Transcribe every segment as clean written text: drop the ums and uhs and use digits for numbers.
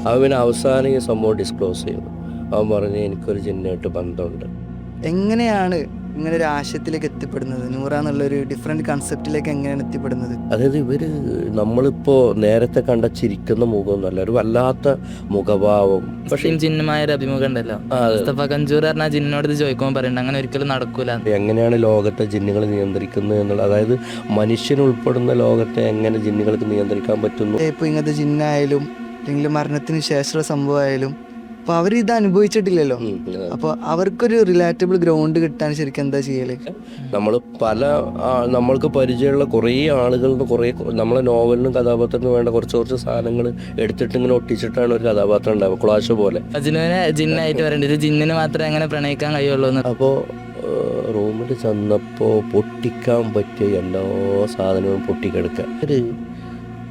അവൻ പിന്നെ അവസാനം ഈ സംഭവം ഡിസ്ക്ലോസ് ചെയ്തു. അവൻ പറഞ്ഞ് എനിക്കൊരു ജിന്നായിട്ട് ബന്ധമുണ്ട്. എങ്ങനെയാണ് ഇങ്ങനെ ഒരു ആശയത്തിലേക്ക് എത്തിപ്പെടുന്നത്? നൂറ എന്നുള്ളൊരു ഡിഫറെൻറ്റ് കൺസെപ്റ്റിലേക്ക് എങ്ങനെയാണ് എത്തിപ്പെടുന്നത്? അതായത് നമ്മളിപ്പോൾ നേരത്തെ കണ്ട ചിരിക്കുന്ന മുഖമൊന്നുമല്ല, ഒരു വല്ലാത്ത മുഖഭാവം. പക്ഷേ ജിന്നുമായ ഒരു അഭിമുഖം ഉണ്ടല്ലോ, മുസ്തഫ കഞ്ചൂർ പറഞ്ഞ ജിന്നോട് ഇത് ചോദിക്കുമ്പോൾ പറയുന്നുണ്ട് അങ്ങനെ ഒരിക്കലും നടക്കൂല. എങ്ങനെയാണ് ലോകത്തെ ജിന്നുകൾ നിയന്ത്രിക്കുന്നത് എന്നുള്ളത്, അതായത് മനുഷ്യനുൾപ്പെടുന്ന ലോകത്തെ എങ്ങനെ ജിന്നുകൾക്ക് നിയന്ത്രിക്കാൻ പറ്റുന്നു. ഇപ്പോൾ ഇങ്ങനത്തെ ജിന്നായാലും അല്ലെങ്കിൽ മരണത്തിന് ശേഷമുള്ള സംഭവമായാലും അപ്പോൾ അവർ ഇത് അനുഭവിച്ചിട്ടില്ലല്ലോ. അപ്പോൾ അവർക്കൊരു റിലാറ്റബിൾ ഗ്രൗണ്ട് കിട്ടാൻ ശരിക്കും എന്താ ചെയ്യല്? നമ്മൾ നമ്മൾക്ക് പരിചയമുള്ള കുറേ ആളുകളുടെ കുറേ നമ്മളെ നോവലിനും കഥാപാത്രത്തിനും വേണ്ട കുറച്ച് സാധനങ്ങൾ എടുത്തിട്ട് ഇങ്ങനെ ഒട്ടിച്ചിട്ടാണ് ഒരു കഥാപാത്രം ഉണ്ടാവുക, ക്ലാഷ് പോലെ. അജിനുവിനെ ജിന്നായിട്ട് പറയേണ്ടത്, ജിന്നിന് മാത്രമേ അങ്ങനെ പ്രണയിക്കാൻ കഴിയുള്ളൂ. അപ്പോൾ റൂമിൽ ചെന്നപ്പോൾ പൊട്ടിക്കാൻ പറ്റിയ എല്ലാ സാധനവും പൊട്ടിക്കെടുക്കുക. ഒരു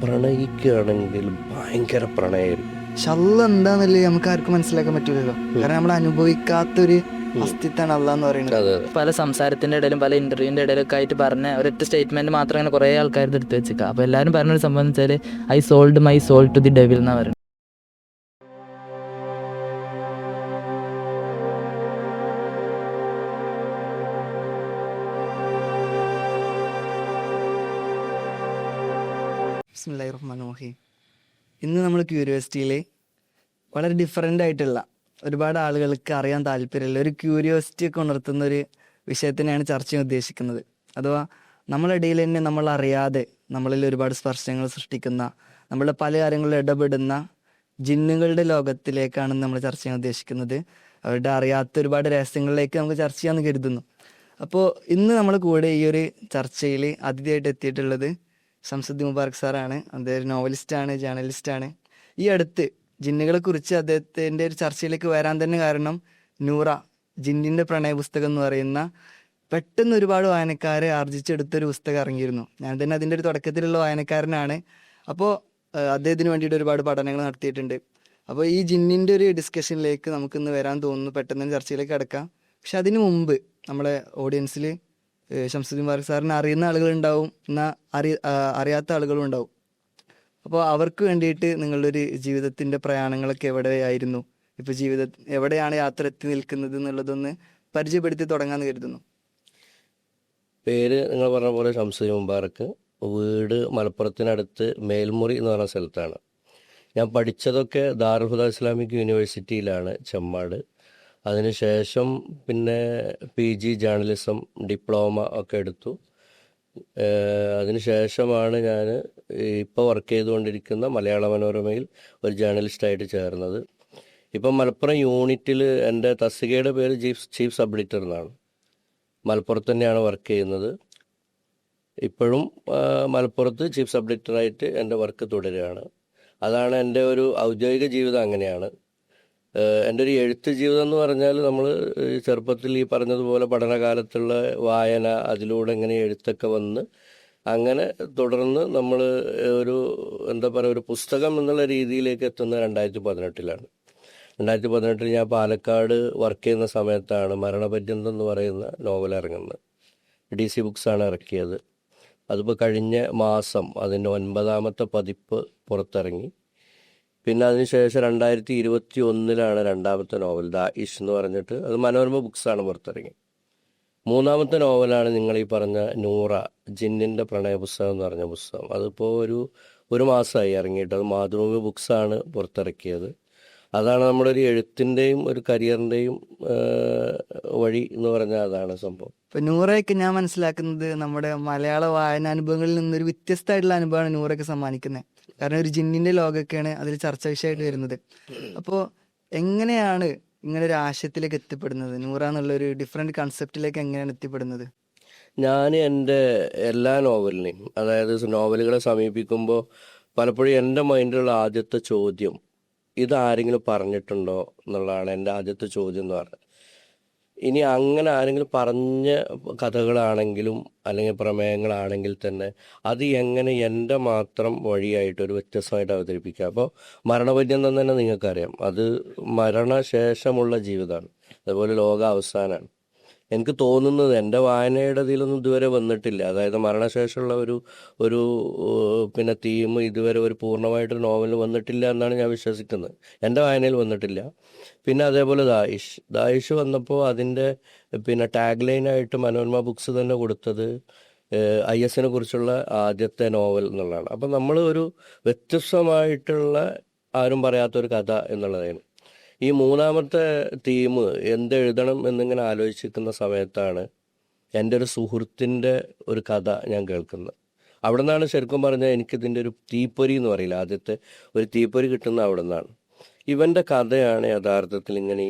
പ്രണയിക്കുകയാണെങ്കിൽ ഭയങ്കര പ്രണയമായിരിക്കും. ഷല്ല എന്താന്നല്ലേ നമുക്ക് ആർക്കും മനസ്സിലാക്കാൻ പറ്റൂലല്ലോ, കാരണം നമ്മൾ അനുഭവിക്കാത്തൊരു അസ്തിത്വമാണ് അള്ളാഹ് എന്ന് പറയുന്നത്. പല സംസാരത്തിന്റെ ഇടയിലും പല ഇന്റർവ്യൂവിന്റെ ഇടയിലൊക്കെ ആയിട്ട് പറഞ്ഞ ഒരൊറ്റ സ്റ്റേറ്റ്മെന്റ് മാത്രം അങ്ങനെ കുറേ ആൾക്കാർ എടുത്ത് വെച്ചേക്കാം. അപ്പോൾ എല്ലാവരും പറഞ്ഞൊരു സംഭവം എന്ന് വെച്ചാൽ I sold my soul to the devil എന്നാ പറയുന്നത്. ബിസ്മില്ലാഹിർ റഹ്മാനിർ റഹീം. ഇന്ന് നമ്മൾ ക്യൂരിയോസിറ്റിയിൽ വളരെ ഡിഫറെൻ്റ് ആയിട്ടുള്ള ഒരുപാട് ആളുകൾക്ക് അറിയാൻ താല്പര്യമുള്ള ഒരു ക്യൂരിയോസിറ്റി ഒക്കെ ഉണർത്തുന്ന ഒരു വിഷയത്തിനെയാണ് ചർച്ച ചെയ്യാൻ ഉദ്ദേശിക്കുന്നത്. അഥവാ നമ്മളിടയിൽ തന്നെ നമ്മൾ അറിയാതെ നമ്മളിൽ ഒരുപാട് സ്പർശങ്ങൾ സൃഷ്ടിക്കുന്ന, നമ്മളുടെ പല കാര്യങ്ങളിൽ ഇടപെടുന്ന ജിന്നുകളുടെ ലോകത്തിലേക്കാണ് നമ്മൾ ചർച്ച ചെയ്യാൻ ഉദ്ദേശിക്കുന്നത്. അവരുടെ അറിയാത്ത ഒരുപാട് രഹസ്യങ്ങളിലേക്ക് നമുക്ക് ചർച്ച ചെയ്യാമെന്ന് കരുതുന്നു. അപ്പോൾ ഇന്ന് നമ്മൾ കൂടെ ഈ ഒരു ചർച്ചയിൽ അതിഥിയായിട്ട് എത്തിയിട്ടുള്ളത് ഷംസുദ്ദീൻ മുബാറക് സാറാണ്. അദ്ദേഹം ഒരു നോവലിസ്റ്റാണ്, ജേർണലിസ്റ്റാണ്. ഈ അടുത്ത് ജിന്നുകളെ കുറിച്ച് അദ്ദേഹത്തിൻ്റെ ഒരു ചർച്ചയിലേക്ക് വരാൻ തന്നെ കാരണം നൂറ ജിന്നിൻ്റെ പ്രണയ പുസ്തകം എന്ന് പറയുന്ന പെട്ടെന്ന് ഒരുപാട് വായനക്കാരെ ആർജിച്ചെടുത്തൊരു പുസ്തകം ഇറങ്ങിയിരുന്നു. ഞാൻ തന്നെ അതിൻ്റെ ഒരു തുടക്കത്തിലുള്ള വായനക്കാരനാണ്. അപ്പോൾ അദ്ദേഹത്തിന് വേണ്ടിയിട്ട് ഒരുപാട് പഠനങ്ങൾ നടത്തിയിട്ടുണ്ട്. അപ്പോൾ ഈ ജിന്നിൻ്റെ ഒരു ഡിസ്കഷനിലേക്ക് നമുക്കിന്ന് വരാൻ തോന്നുന്നു, പെട്ടെന്ന് ചർച്ചയിലേക്ക് കിടക്കാം. പക്ഷെ അതിനു മുമ്പ് നമ്മളെ ഓഡിയൻസിൽ ഷംസുദ്ദീൻ മുബാറക് സാറിനെ അറിയുന്ന ആളുകളുണ്ടാവും, എന്നാൽ അറിയാത്ത ആളുകളും ഉണ്ടാവും. അപ്പോൾ അവർക്ക് വേണ്ടിയിട്ട് നിങ്ങളുടെ ഒരു ജീവിതത്തിൻ്റെ പ്രയാണങ്ങളൊക്കെ എവിടെയായിരുന്നു, ഇപ്പോൾ എവിടെയാണ് യാത്ര എത്തി നിൽക്കുന്നത് എന്നുള്ളതൊന്ന് പരിചയപ്പെടുത്തി തുടങ്ങാമെന്ന് കരുതുന്നു. പേര് നിങ്ങൾ പറഞ്ഞ പോലെ ഷംസുദ്ദീൻ മുബാറക്. വീട് മലപ്പുറത്തിനടുത്ത് മേൽമുറി എന്ന് പറഞ്ഞ സ്ഥലത്താണ്. ഞാൻ പഠിച്ചതൊക്കെ ദാറുൽ ഹുദ ഇസ്ലാമിക് യൂണിവേഴ്സിറ്റിയിലാണ്, ചെമ്മാട്. അതിനുശേഷം പിന്നെ PG ജേർണലിസം ഡിപ്ലോമ ഒക്കെ എടുത്തു. അതിനുശേഷമാണ് ഞാൻ ഇപ്പോൾ വർക്ക് ചെയ്തുകൊണ്ടിരിക്കുന്ന മലയാള മനോരമയിൽ ഒരു ജേർണലിസ്റ്റായിട്ട് ചേർന്നത്. ഇപ്പം മലപ്പുറം യൂണിറ്റിൽ എൻ്റെ തസ്തികയുടെ പേര് ചീഫ് സബ് എഡിറ്റർ എന്നാണ്. മലപ്പുറത്ത് തന്നെയാണ് വർക്ക് ചെയ്യുന്നത്. ഇപ്പോഴും മലപ്പുറത്ത് ചീഫ് സബ് എഡിറ്ററായിട്ട് എൻ്റെ വർക്ക് തുടരുകയാണ്. അതാണ് എൻ്റെ ഒരു ഔദ്യോഗിക ജീവിതം. അങ്ങനെയാണ് എൻ്റെ ഒരു എഴുത്ത് ജീവിതം എന്ന് പറഞ്ഞാൽ, നമ്മൾ ചെറുപ്പത്തിൽ ഈ പറഞ്ഞതുപോലെ പഠനകാലത്തുള്ള വായന, അതിലൂടെ ഇങ്ങനെ എഴുത്തൊക്കെ വന്ന് അങ്ങനെ തുടർന്ന് നമ്മൾ ഒരു എന്താ പറയുക, ഒരു പുസ്തകം എന്നുള്ള രീതിയിലേക്ക് എത്തുന്നത് 2018-ലാണ്. 2018 ഞാൻ പാലക്കാട് വർക്ക് ചെയ്യുന്ന സമയത്താണ് മരണപര്യന്തം എന്ന് പറയുന്ന നോവൽ ഇറങ്ങുന്നത്. DC ബുക്സാണ് ഇറക്കിയത്. അതിപ്പോൾ കഴിഞ്ഞ മാസം അതിൻ്റെ 9ാമത്തെ പതിപ്പ് പുറത്തിറങ്ങി. പിന്നെ അതിനുശേഷം 2021-ലാണ് രണ്ടാമത്തെ നോവൽ ദാഇഷ് എന്ന് പറഞ്ഞിട്ട്, അത് മനോരമ ബുക്സാണ് പുറത്തിറങ്ങി. 3ാമത്തെ നോവലാണ് നിങ്ങൾ ഈ പറഞ്ഞ നൂറ ജിന്നിൻ്റെ പ്രണയ പുസ്തകം എന്ന് പറഞ്ഞ പുസ്തകം. അതിപ്പോൾ ഒരു മാസമായി ഇറങ്ങിയിട്ട്. അത് മാതൃഭൂമി ബുക്സാണ് പുറത്തിറക്കിയത്. അതാണ് നമ്മുടെ ഒരു എഴുത്തിൻ്റെയും ഒരു കരിയറിൻ്റെയും വഴി എന്ന് പറഞ്ഞാൽ അതാണ് സംഭവം. ഇപ്പം നൂറയൊക്കെ ഞാൻ മനസ്സിലാക്കുന്നത് നമ്മുടെ മലയാള വായനാനുഭവങ്ങളിൽ നിന്നൊരു വ്യത്യസ്തമായിട്ടുള്ള അനുഭവമാണ് നൂറയൊക്കെ സമ്മാനിക്കുന്നത്. കാരണം ഒരു ജിന്നിൻ്റെ ലോകമൊക്കെയാണ് അതിൽ ചർച്ച വിഷയമായിട്ട് വരുന്നത്. അപ്പോൾ എങ്ങനെയാണ് ഇങ്ങനെ ഒരു ആശയത്തിലേക്ക് എത്തിപ്പെടുന്നത്? നൂറ എന്നുള്ളൊരു ഡിഫറെൻറ്റ് കൺസെപ്റ്റിലേക്ക് എങ്ങനെയാണ് എത്തിപ്പെടുന്നത്? ഞാൻ എൻ്റെ എല്ലാ നോവലിനെയും, അതായത് നോവലുകളെ സമീപിക്കുമ്പോൾ പലപ്പോഴും എൻ്റെ മൈൻഡിലുള്ള ആദ്യത്തെ ചോദ്യം, ഇതാരെങ്കിലും പറഞ്ഞിട്ടുണ്ടോ എന്നുള്ളതാണ് എൻ്റെ ആദ്യത്തെ ചോദ്യം എന്ന് പറഞ്ഞത്. ഇനി അങ്ങനെ ആരെങ്കിലും പറഞ്ഞ കഥകളാണെങ്കിലും അല്ലെങ്കിൽ പ്രമേയങ്ങളാണെങ്കിൽ തന്നെ അത് എങ്ങനെ എൻ്റെ മാത്രം വഴിയായിട്ട് ഒരു വ്യത്യസ്തമായിട്ട് അവതരിപ്പിക്കുക. അപ്പോൾ മരണപര്യന്തം തന്നെ നിങ്ങൾക്കറിയാം, അത് മരണശേഷമുള്ള ജീവിതമാണ്. അതുപോലെ ലോക അവസാനമാണ്. എനിക്ക് തോന്നുന്നത് എൻ്റെ വായനയുടെ ഇതിലൊന്നും ഇതുവരെ വന്നിട്ടില്ല. അതായത് മരണശേഷമുള്ള ഒരു പിന്നെ തീം ഇതുവരെ ഒരു പൂർണ്ണമായിട്ടൊരു നോവൽ വന്നിട്ടില്ല എന്നാണ് ഞാൻ വിശ്വസിക്കുന്നത്. എൻ്റെ വായനയിൽ വന്നിട്ടില്ല. പിന്നെ അതേപോലെ ദായിഷ് വന്നപ്പോൾ അതിൻ്റെ പിന്നെ ടാഗ് ലൈനായിട്ട് മനോരമ ബുക്സ് തന്നെ കൊടുത്തത് IS കുറിച്ചുള്ള ആദ്യത്തെ നോവൽ എന്നുള്ളതാണ്. അപ്പം നമ്മൾ ഒരു വ്യത്യസ്തമായിട്ടുള്ള ആരും പറയാത്തൊരു കഥ എന്നുള്ളതാണ്. ഈ മൂന്നാമത്തെ തീം എന്തെഴുതണം എന്നിങ്ങനെ ആലോചിച്ചിരിക്കുന്ന സമയത്താണ് എൻ്റെ ഒരു സുഹൃത്തിൻ്റെ ഒരു കഥ ഞാൻ കേൾക്കുന്നത്. അവിടെ നിന്നാണ് ശരിക്കും പറഞ്ഞാൽ എനിക്കിതിൻ്റെ ഒരു തീപ്പൊരി എന്ന് പറയില്ല, ആദ്യത്തെ ഒരു തീപ്പൊരി കിട്ടുന്ന അവിടെ നിന്നാണ്. ഇവൻ്റെ കഥയാണ് യഥാർത്ഥത്തിൽ ഇങ്ങനെ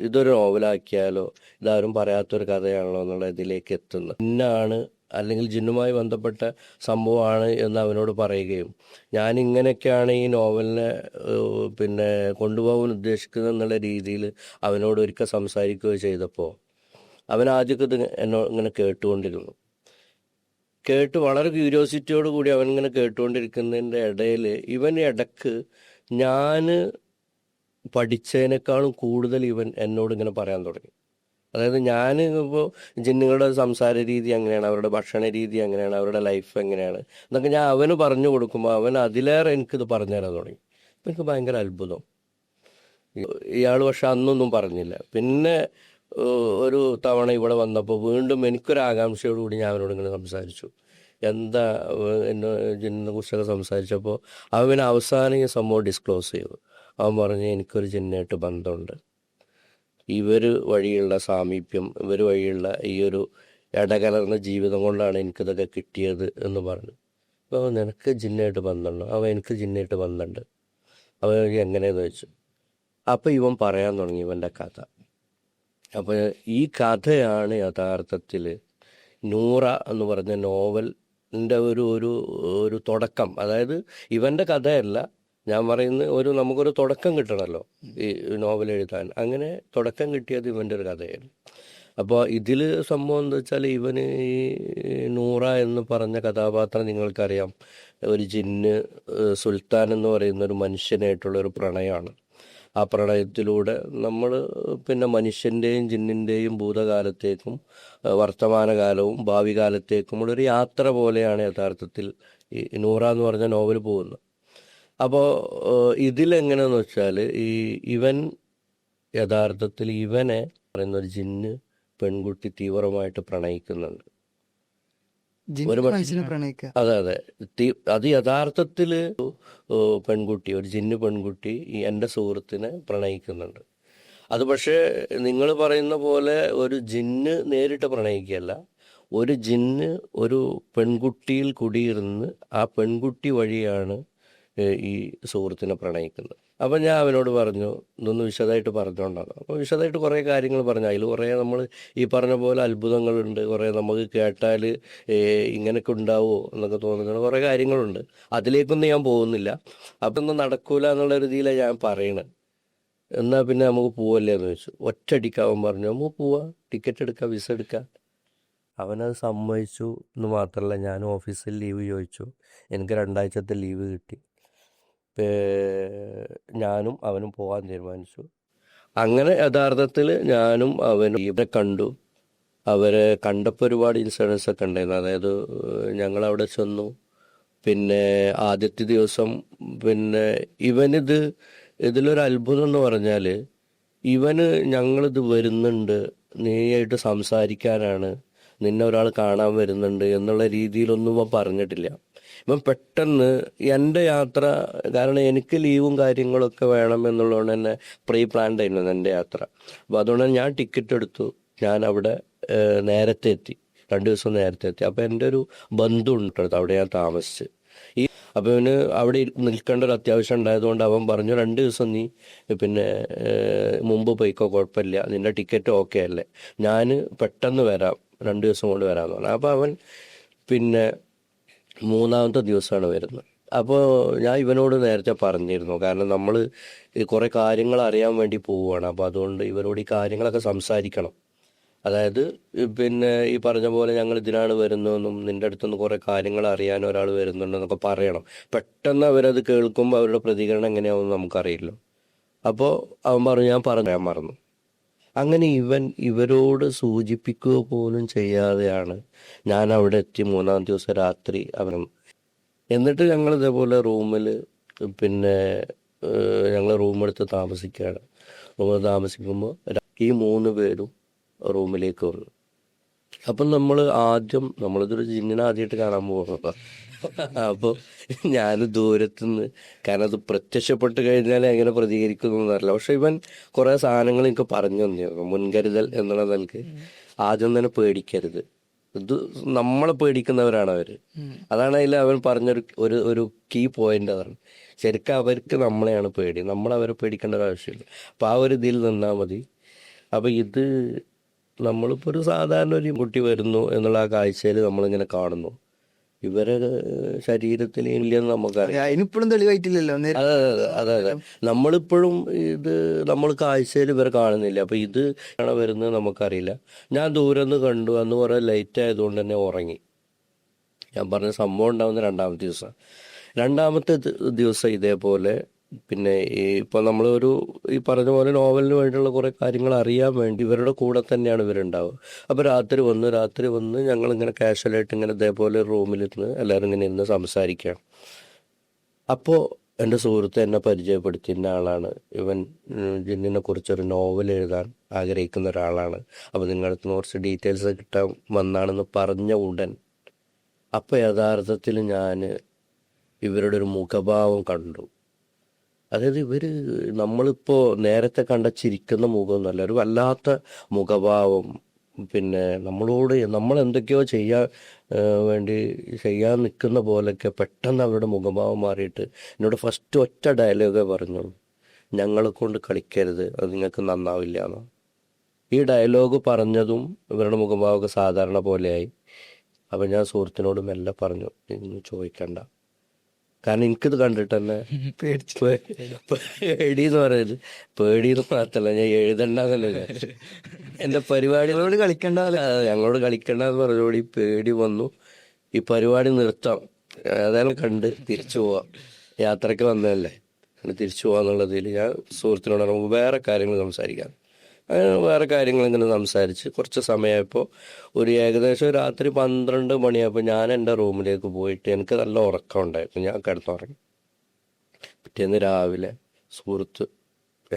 ഇതൊരു നോവലാക്കിയാലോ, ഇതാരും പറയാത്തൊരു കഥയാണല്ലോ എന്നുള്ള ഇതിലേക്ക് എത്തുന്നത്. ജിന്നാണ് അല്ലെങ്കിൽ ജിന്നുമായി ബന്ധപ്പെട്ട സംഭവമാണ് എന്ന് അവനോട് പറയുകയും ഞാൻ ഇങ്ങനെയൊക്കെയാണ് ഈ നോവലിനെ പിന്നെ കൊണ്ടുപോകാൻ ഉദ്ദേശിക്കുന്നത് എന്നുള്ള രീതിയിൽ അവനോട് ഒരിക്കൽ സംസാരിക്കുകയോ ചെയ്തപ്പോൾ അവൻ ആദ്യമൊക്കെ ഇത് എന്നോട് ഇങ്ങനെ കേട്ട് വളരെ ക്യൂരിയോസിറ്റിയോട് കൂടി അവൻ ഇങ്ങനെ കേട്ടുകൊണ്ടിരിക്കുന്നതിൻ്റെ ഇടയിൽ ഇവൻ ഇടക്ക് ഞാൻ പഠിച്ചതിനേക്കാളും കൂടുതൽ ഇവൻ എന്നോട് ഇങ്ങനെ പറയാൻ തുടങ്ങി. അതായത് ഞാൻ ഇപ്പോൾ ജിന്നുകളുടെ സംസാര രീതി എങ്ങനെയാണ്, അവരുടെ ഭക്ഷണ രീതി എങ്ങനെയാണ്, അവരുടെ ലൈഫ് എങ്ങനെയാണ് എന്നൊക്കെ ഞാൻ അവന് പറഞ്ഞു കൊടുക്കുമ്പോൾ അവൻ അതിലേറെ എനിക്കിത് പറഞ്ഞു തരാൻ തുടങ്ങി. അപ്പം എനിക്ക് ഭയങ്കര അത്ഭുതം. ഇയാൾ പക്ഷെ അന്നൊന്നും പറഞ്ഞില്ല. പിന്നെ ഒരു തവണ ഇവിടെ വന്നപ്പോൾ വീണ്ടും എനിക്കൊരു ആകാംക്ഷയോടുകൂടി ഞാൻ അവനോട് ഇങ്ങനെ സംസാരിച്ചു. എന്താ എന്നെ ജിന്നിനെ കുറിച്ചൊക്കെ സംസാരിച്ചപ്പോൾ അവൻ അവസാനം ഈ സംഭവം ഡിസ്ക്ലോസ് ചെയ്തു. അവൻ പറഞ്ഞ് എനിക്കൊരു ജിന്നായിട്ട് ബന്ധമുണ്ട്, ഇവർ വഴിയുള്ള സാമീപ്യം, ഇവർ വഴിയുള്ള ഈ ഒരു ഇടകലർന്ന ജീവിതം കൊണ്ടാണ് എനിക്കിതൊക്കെ കിട്ടിയത് എന്ന് പറഞ്ഞു. അപ്പോൾ നിനക്ക് ജിന്നായിട്ട് ബന്ധമുണ്ടോ? എനിക്ക് ജിന്നായിട്ട് ബന്ധമുണ്ട്. അവൻ എങ്ങനെയെന്ന് വെച്ചു. അപ്പോൾ ഇവൻ പറയാൻ തുടങ്ങി ഇവൻ്റെ കഥ. അപ്പോൾ ഈ കഥയാണ് യഥാർത്ഥത്തിൽ നൂറ എന്ന് പറഞ്ഞ നോവലിൻ്റെ ഒരു തുടക്കം. അതായത് ഇവൻ്റെ കഥയല്ല ഞാൻ പറയുന്നത്, നമുക്കൊരു തുടക്കം കിട്ടണമല്ലോ ഈ നോവൽ എഴുതാൻ. അങ്ങനെ തുടക്കം കിട്ടിയത് ഇവൻ്റെ ഒരു കഥയായിരുന്നു. അപ്പോൾ ഇതിൽ സംഭവം എന്താ വെച്ചാൽ ഇവന് ഈ നൂറ എന്ന് പറഞ്ഞ കഥാപാത്രം നിങ്ങൾക്കറിയാം, ഒരു ജിന്ന് സുൽത്താൻ എന്ന് പറയുന്ന ഒരു മനുഷ്യനായിട്ടുള്ള ഒരു പ്രണയമാണ്. ആ പ്രണയത്തിലൂടെ നമ്മൾ പിന്നെ മനുഷ്യൻ്റെയും ജിന്നിൻ്റെയും ഭൂതകാലത്തേക്കും വർത്തമാനകാലവും ഭാവി കാലത്തേക്കുമുള്ളൊരു യാത്ര പോലെയാണ് യഥാർത്ഥത്തിൽ ഈ നൂറ എന്ന് പറഞ്ഞ നോവൽ പോകുന്നത്. അപ്പോൾ ഇതിലെങ്ങനെയെന്ന് വെച്ചാൽ ഇവൻ യഥാർത്ഥത്തിൽ ഇവനെ പറയുന്ന ഒരു ജിന്ന് പെൺകുട്ടി തീവ്രമായിട്ട് പ്രണയിക്കുന്നുണ്ട്. അതെ അത് യഥാർത്ഥത്തിൽ പെൺകുട്ടി, ഒരു ജിന്ന് പെൺകുട്ടി എൻ്റെ സുഹൃത്തിനെ പ്രണയിക്കുന്നുണ്ട്. അത് പക്ഷേ നിങ്ങൾ പറയുന്ന പോലെ ഒരു ജിന്ന് നേരിട്ട് പ്രണയിക്കുകയല്ല, ഒരു ജിന്ന് ഒരു പെൺകുട്ടിയിൽ കുടിയിരുന്ന് ആ പെൺകുട്ടി വഴിയാണ് ഈ സുഹൃത്തിനെ പ്രണയിക്കുന്നത്. അപ്പം ഞാൻ അവനോട് പറഞ്ഞു ഇതൊന്ന് വിശദമായിട്ട് പറഞ്ഞുകൊണ്ടാണ്. അപ്പോൾ വിശദമായിട്ട് കുറേ കാര്യങ്ങൾ പറഞ്ഞു. അതിൽ കുറേ നമ്മൾ ഈ പറഞ്ഞ പോലെ അത്ഭുതങ്ങളുണ്ട്, കുറേ നമുക്ക് കേട്ടാൽ ഇങ്ങനെയൊക്കെ ഉണ്ടാവുമോ എന്നൊക്കെ തോന്നുന്ന കുറേ കാര്യങ്ങളുണ്ട്. അതിലേക്കൊന്നും ഞാൻ പോകുന്നില്ല. അപ്പം ഒന്നും നടക്കൂല എന്നുള്ള രീതിയിലാണ് ഞാൻ പറയണത്. എന്നാൽ പിന്നെ നമുക്ക് പോവല്ലേ എന്ന് ചോദിച്ചു. ഒറ്റയടിക്കാവൻ പറഞ്ഞു നമുക്ക് പോവാം, ടിക്കറ്റ് എടുക്കാം, വിസ എടുക്കാം. അവനത് സമ്മതിച്ചു എന്ന് മാത്രമല്ല, ഞാൻ ഓഫീസിൽ ലീവ് ചോദിച്ചു. എനിക്ക് 2 ആഴ്ചത്തെ ലീവ് കിട്ടി. ഞാനും അവനും പോകാൻ തീരുമാനിച്ചു. അങ്ങനെ യഥാർത്ഥത്തിൽ ഞാനും അവനും ഇവരെ കണ്ടു. അവരെ കണ്ടപ്പോൾ ഒരുപാട് ഇൻസിഡൻസ് ഒക്കെ ഉണ്ടായിരുന്നു. അതായത് ഞങ്ങളവിടെ ചെന്നു. പിന്നെ ആദ്യത്തെ ദിവസം പിന്നെ ഇതിലൊരു അത്ഭുതം എന്ന് പറഞ്ഞാൽ ഇവന് ഞങ്ങളിത് വരുന്നുണ്ട്, നീയായിട്ട് സംസാരിക്കാനാണ്, നിന്നെ ഒരാൾ കാണാൻ വരുന്നുണ്ട് എന്നുള്ള രീതിയിലൊന്നും ഇവൻ പറഞ്ഞിട്ടില്ല. ഇവൻ പെട്ടെന്ന് എൻ്റെ യാത്ര, കാരണം എനിക്ക് ലീവും കാര്യങ്ങളൊക്കെ വേണം എന്നുള്ളതുകൊണ്ട് തന്നെ പ്രീ പ്ലാൻഡ് ആയിരുന്നു എൻ്റെ യാത്ര. അപ്പോൾ അതുകൊണ്ട് ഞാൻ ടിക്കറ്റ് എടുത്തു. ഞാൻ അവിടെ നേരത്തെ എത്തി, 2 ദിവസം നേരത്തെ എത്തി. അപ്പോൾ എൻ്റെ ഒരു ബന്ധു ഉണ്ട്, അവിടെ ഞാൻ താമസിച്ച്. അപ്പോൾ ഇവന് അവിടെ നിൽക്കേണ്ട ഒരു അത്യാവശ്യം ഉണ്ടായതുകൊണ്ട് അവൻ പറഞ്ഞു 2 ദിവസം നീ പിന്നെ മുമ്പ് പോയിക്കോ, കുഴപ്പമില്ല, നിൻ്റെ ടിക്കറ്റ് ഓക്കെ അല്ലേ, ഞാൻ പെട്ടെന്ന് വരാം, 2 ദിവസം കൊണ്ട് വരാമെന്ന് പറഞ്ഞു. അപ്പോൾ അവൻ പിന്നെ 3-ാമത്തെ ദിവസമാണ് വരുന്നത്. അപ്പോൾ ഞാൻ ഇവനോട് നേരത്തെ പറഞ്ഞിരുന്നു, കാരണം നമ്മൾ കുറേ കാര്യങ്ങൾ അറിയാൻ വേണ്ടി പോവുകയാണ്. അപ്പോൾ അതുകൊണ്ട് ഇവരോട് ഈ കാര്യങ്ങളൊക്കെ സംസാരിക്കണം. അതായത് പിന്നെ ഈ പറഞ്ഞ പോലെ ഞങ്ങൾ ഇതിനാണ് വരുന്നതെന്നും നിൻ്റെ അടുത്തുനിന്ന് കുറേ കാര്യങ്ങൾ അറിയാൻ ഒരാൾ വരുന്നുണ്ടെന്നൊക്കെ പറയണം. പെട്ടെന്ന് അവരത് കേൾക്കുമ്പോൾ അവരുടെ പ്രതികരണം എങ്ങനെയാവുമെന്ന് നമുക്കറിയില്ല. അപ്പോൾ അവൻ പറഞ്ഞു ഞാൻ പറയാൻ മറന്നു. അങ്ങനെ ഇവരോട് സൂചിപ്പിക്കുക പോലും ചെയ്യാതെയാണ് ഞാൻ അവിടെ എത്തി 3-ാം ദിവസം രാത്രി അവൻ. എന്നിട്ട് ഞങ്ങൾ ഇതേപോലെ റൂമിൽ പിന്നെ ഞങ്ങൾ റൂമെടുത്ത് താമസിക്കുകയാണ്. റൂമിൽ താമസിക്കുമ്പോൾ ഈ 3 പേരും റൂമിലേക്ക് വന്നു. അപ്പം നമ്മളിതൊരു ജിന്നിനെ ആദ്യമായിട്ട് കാണാൻ പോകുന്നതാണ്. അപ്പോൾ ഞാൻ ദൂരത്തുനിന്ന്, കാരണം അത് പ്രത്യക്ഷപ്പെട്ട് കഴിഞ്ഞാൽ എങ്ങനെ പ്രതികരിക്കുന്നൊന്നും അറിയില്ല. പക്ഷെ ഇവൻ കുറേ സാധനങ്ങൾ എനിക്ക് പറഞ്ഞു തന്നിരുന്നു, മുൻകരുതൽ എന്നുള്ള നിലക്ക്. ആദ്യം തന്നെ പേടിക്കരുത്, ഇത് നമ്മളെ പേടിക്കുന്നവരാണ് അവർ. അതാണ് അതിൽ അവൻ പറഞ്ഞൊരു ഒരു ഒരു കീ പോയിന്റ്. അതാണ് ശരിക്കും അവർക്ക് നമ്മളെയാണ് പേടി, നമ്മളവരെ പേടിക്കേണ്ട ഒരു ആവശ്യമില്ല. അപ്പം ആ ഒരു ഇതിൽ നിന്നാൽ മതി. അപ്പം ഇത് നമ്മളിപ്പോൾ ഒരു സാധാരണ ഒരു കുട്ടി വരുന്നു എന്നുള്ള ആ കാഴ്ചയിൽ നമ്മളിങ്ങനെ കാണുന്നു. ഇവരെ ശരീരത്തിൽ ഇല്ലെന്ന് നമുക്കറിയാം. അതിനിപ്പോഴും തെളിവായിട്ടില്ലല്ലോ. അതെ അതെ അതെ, നമ്മളിപ്പോഴും നമ്മൾ കാഴ്ചയിൽ ഇവരെ കാണുന്നില്ല. അപ്പം ഇത് വരുന്നത് നമുക്കറിയില്ല. ഞാൻ ദൂരെ നിന്ന് കണ്ടു. അന്ന് കുറേ ലൈറ്റ് ആയതുകൊണ്ട് തന്നെ ഉറങ്ങി. ഞാൻ പറഞ്ഞ സംഭവം ഉണ്ടാകുന്ന 2-ാമത്തെ ദിവസം. 2-ാമത്തെ ദിവസം ഇതേപോലെ പിന്നെ ഇപ്പോൾ നമ്മളൊരു ഈ പറഞ്ഞ പോലെ നോവലിന് വേണ്ടിയുള്ള കുറേ കാര്യങ്ങൾ അറിയാൻ വേണ്ടി ഇവരുടെ കൂടെ തന്നെയാണ് ഇവരുണ്ടാവുക. അപ്പോൾ രാത്രി വന്ന് ഞങ്ങളിങ്ങനെ കാഷ്വലായിട്ട് ഇങ്ങനെ ഇതേപോലെ റൂമിലിരുന്ന് എല്ലാവരും ഇങ്ങനെ ഇരുന്ന് സംസാരിക്കുകയാണ്. അപ്പോൾ എൻ്റെ സുഹൃത്ത് എന്നെ പരിചയപ്പെടുത്തിയ ആളാണ്. ഇവൻ ജിന്നിനെ കുറിച്ചൊരു നോവൽ എഴുതാൻ ആഗ്രഹിക്കുന്ന ഒരാളാണ്. അപ്പോൾ നിങ്ങളുടെ കുറച്ച് ഡീറ്റെയിൽസ് കിട്ടാൻ വന്നാണെന്ന് പറഞ്ഞ ഉടൻ അപ്പോൾ യഥാർത്ഥത്തിൽ ഞാൻ ഇവരുടെ ഒരു മുഖഭാവം കണ്ടു. അതായത് നമ്മളിപ്പോൾ നേരത്തെ കണ്ട ചിരിക്കുന്ന മുഖമൊന്നുമല്ല, ഒരു വല്ലാത്ത മുഖഭാവം. പിന്നെ നമ്മൾ എന്തൊക്കെയോ ചെയ്യാൻ നിൽക്കുന്ന പോലെയൊക്കെ പെട്ടെന്ന് അവരുടെ മുഖഭാവം മാറിയിട്ട് എന്നോട് ഫസ്റ്റ് ഒറ്റ ഡയലോഗേ പറഞ്ഞു, ഞങ്ങളെ കൊണ്ട് കളിക്കരുത്, അത് നിങ്ങൾക്ക് നന്നാവില്ല എന്ന്. ഈ ഡയലോഗ് പറഞ്ഞതും ഇവരുടെ മുഖഭാവമൊക്കെ സാധാരണ പോലെയായി. അപ്പം ഞാൻ സുഹൃത്തിനോട് മെല്ലെ പറഞ്ഞു, ഇന്ന് ചോദിക്കണ്ട, കാരണം എനിക്കിത് കണ്ടിട്ട് തന്നെ പേടിയെന്ന് പറയുന്നത്, പേടിയെന്ന് മാത്രമല്ല ഞാൻ എഴുതണ്ടെന്നല്ല, എൻ്റെ പരിപാടികളോട് ഞങ്ങളോട് കളിക്കണ്ടെന്ന് പറഞ്ഞോട് ഈ പേടി വന്നു. ഈ പരിപാടി നിർത്താം, ഏതായാലും കണ്ട് തിരിച്ചു പോവാം, യാത്രയ്ക്ക് വന്നതല്ലേ, തിരിച്ചു പോവാന്നുള്ളതിൽ ഞാൻ സുഹൃത്തിനോട് നമുക്ക് വേറെ കാര്യങ്ങൾ സംസാരിക്കാം. അങ്ങനെ വേറെ കാര്യങ്ങൾ ഇങ്ങനെ സംസാരിച്ച് കുറച്ച് സമയമായപ്പോൾ ഒരു ഏകദേശം രാത്രി 12 മണിയായപ്പോൾ ഞാൻ എൻ്റെ റൂമിലേക്ക് പോയിട്ട് എനിക്ക് നല്ല ഉറക്കം ഉണ്ടായിരുന്നു. ഞാൻ കിടന്നുറങ്ങി. പിറ്റേന്ന് രാവിലെ സുഹൃത്ത്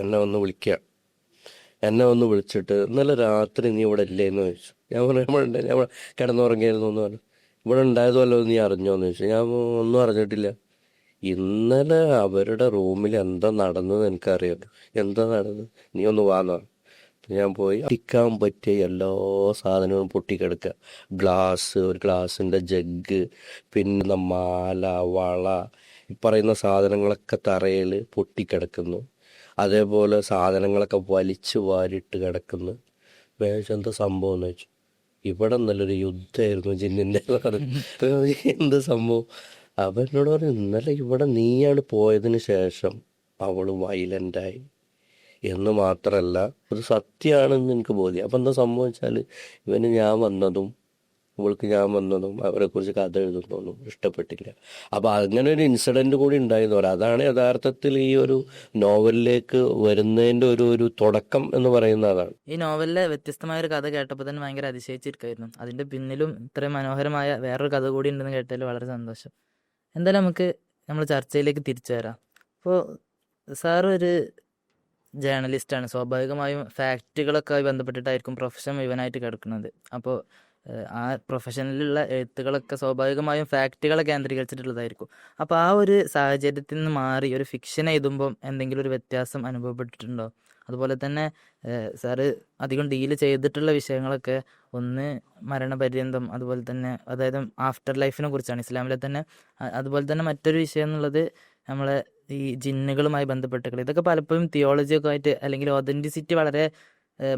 എന്നെ ഒന്ന് വിളിച്ചിട്ട് ഇന്നലെ രാത്രി നീ ഇവിടെ ഇല്ലേ എന്ന് ചോദിച്ചു. ഞാൻ പറഞ്ഞു ഞാൻ കിടന്നുറങ്ങിയായിരുന്നു എന്ന് പറഞ്ഞു. ഇവിടെ ഉണ്ടായതുമല്ലോ നീ അറിഞ്ഞോന്ന് ചോദിച്ചു. ഞാൻ ഒന്നും അറിഞ്ഞിട്ടില്ല. ഇന്നലെ അവരുടെ റൂമിൽ എന്താ നടന്നത് എനിക്കറിയാം. എന്താ നടന്നത്, നീ ഒന്ന് വാന്ന്. ഞാൻ പോയി അടിക്കാൻ പറ്റിയ എല്ലാ സാധനവും പൊട്ടിക്കിടക്കുക. ഒരു ഗ്ലാസിൻ്റെ ജഗ്, പിന്നെ മാല, വള, ഈ പറയുന്ന സാധനങ്ങളൊക്കെ തറയിൽ പൊട്ടിക്കിടക്കുന്നു. അതേപോലെ സാധനങ്ങളൊക്കെ വലിച്ചു വാരിട്ട് കിടക്കുന്നു. എന്താ സംഭവം എന്ന് വെച്ചു. ഇവിടെ നല്ലൊരു യുദ്ധമായിരുന്നു ജിന്നിൻ്റെ. എന്ത് സംഭവം? അവൻ എന്നോട് പറഞ്ഞു, ഇന്നലെ ഇവിടെ നീയാണ് പോയതിന് ശേഷം അവൾ വയലൻ്റായി എന്ന് മാത്രമല്ല അത് സത്യമാണെന്ന് എനിക്ക് ബോധ്യം. അപ്പം എന്താ സംഭവിച്ചാൽ ഇവന് ഇവൾക്ക് ഞാൻ വന്നതും അവരെക്കുറിച്ച് കഥ എഴുതുന്നതൊന്നും ഇഷ്ടപ്പെട്ടില്ല. അപ്പോൾ അങ്ങനെ ഒരു ഇൻസിഡൻറ്റ് കൂടി ഉണ്ടായിരുന്നു. അതാണ് യഥാർത്ഥത്തിൽ ഈ ഒരു നോവലിലേക്ക് വരുന്നതിൻ്റെ ഒരു തുടക്കം എന്ന് പറയുന്ന അതാണ്. ഈ നോവലിലെ വ്യത്യസ്തമായ ഒരു കഥ കേട്ടപ്പോൾ തന്നെ ഭയങ്കര അതിശയിച്ചിരിക്കായിരുന്നു. അതിൻ്റെ പിന്നിലും ഇത്രയും മനോഹരമായ വേറൊരു കഥ കൂടി ഉണ്ടെന്ന് കേട്ടതിൽ വളരെ സന്തോഷം. എന്തായാലും നമുക്ക് നമ്മൾ ചർച്ചയിലേക്ക് തിരിച്ചു വരാം. അപ്പോൾ സാർ ഒരു ജേർണലിസ്റ്റാണ്. സ്വാഭാവികമായും ഫാക്റ്റുകളൊക്കെ ബന്ധപ്പെട്ടിട്ടായിരിക്കും പ്രൊഫഷൻ മുഴുവനായിട്ട് കിടക്കുന്നത്. അപ്പോൾ ആ പ്രൊഫഷനിലുള്ള എഴുത്തുകളൊക്കെ സ്വാഭാവികമായും ഫാക്റ്റുകളെ കേന്ദ്രീകരിച്ചിട്ടുള്ളതായിരിക്കും. അപ്പോൾ ആ ഒരു സാഹചര്യത്തിൽ നിന്ന് മാറി ഒരു ഫിക്ഷൻ എഴുതുമ്പം എന്തെങ്കിലും ഒരു വ്യത്യാസം അനുഭവപ്പെട്ടിട്ടുണ്ടോ? അതുപോലെ തന്നെ സാറ് അധികം ഡീല് ചെയ്തിട്ടുള്ള വിഷയങ്ങളൊക്കെ ഒന്ന് മരണപര്യന്തം, അതുപോലെ തന്നെ അതായത് ആഫ്റ്റർ ലൈഫിനെ കുറിച്ചാണ് ഇസ്ലാമിലെ തന്നെ. അതുപോലെ തന്നെ മറ്റൊരു വിഷയം എന്നുള്ളത് നമ്മളെ ഈ ജിന്നുകളുമായി ബന്ധപ്പെട്ടുകൾ. ഇതൊക്കെ പലപ്പോഴും തിയോളജിയൊക്കെ ആയിട്ട് അല്ലെങ്കിൽ ഒതൻറ്റിസിറ്റി വളരെ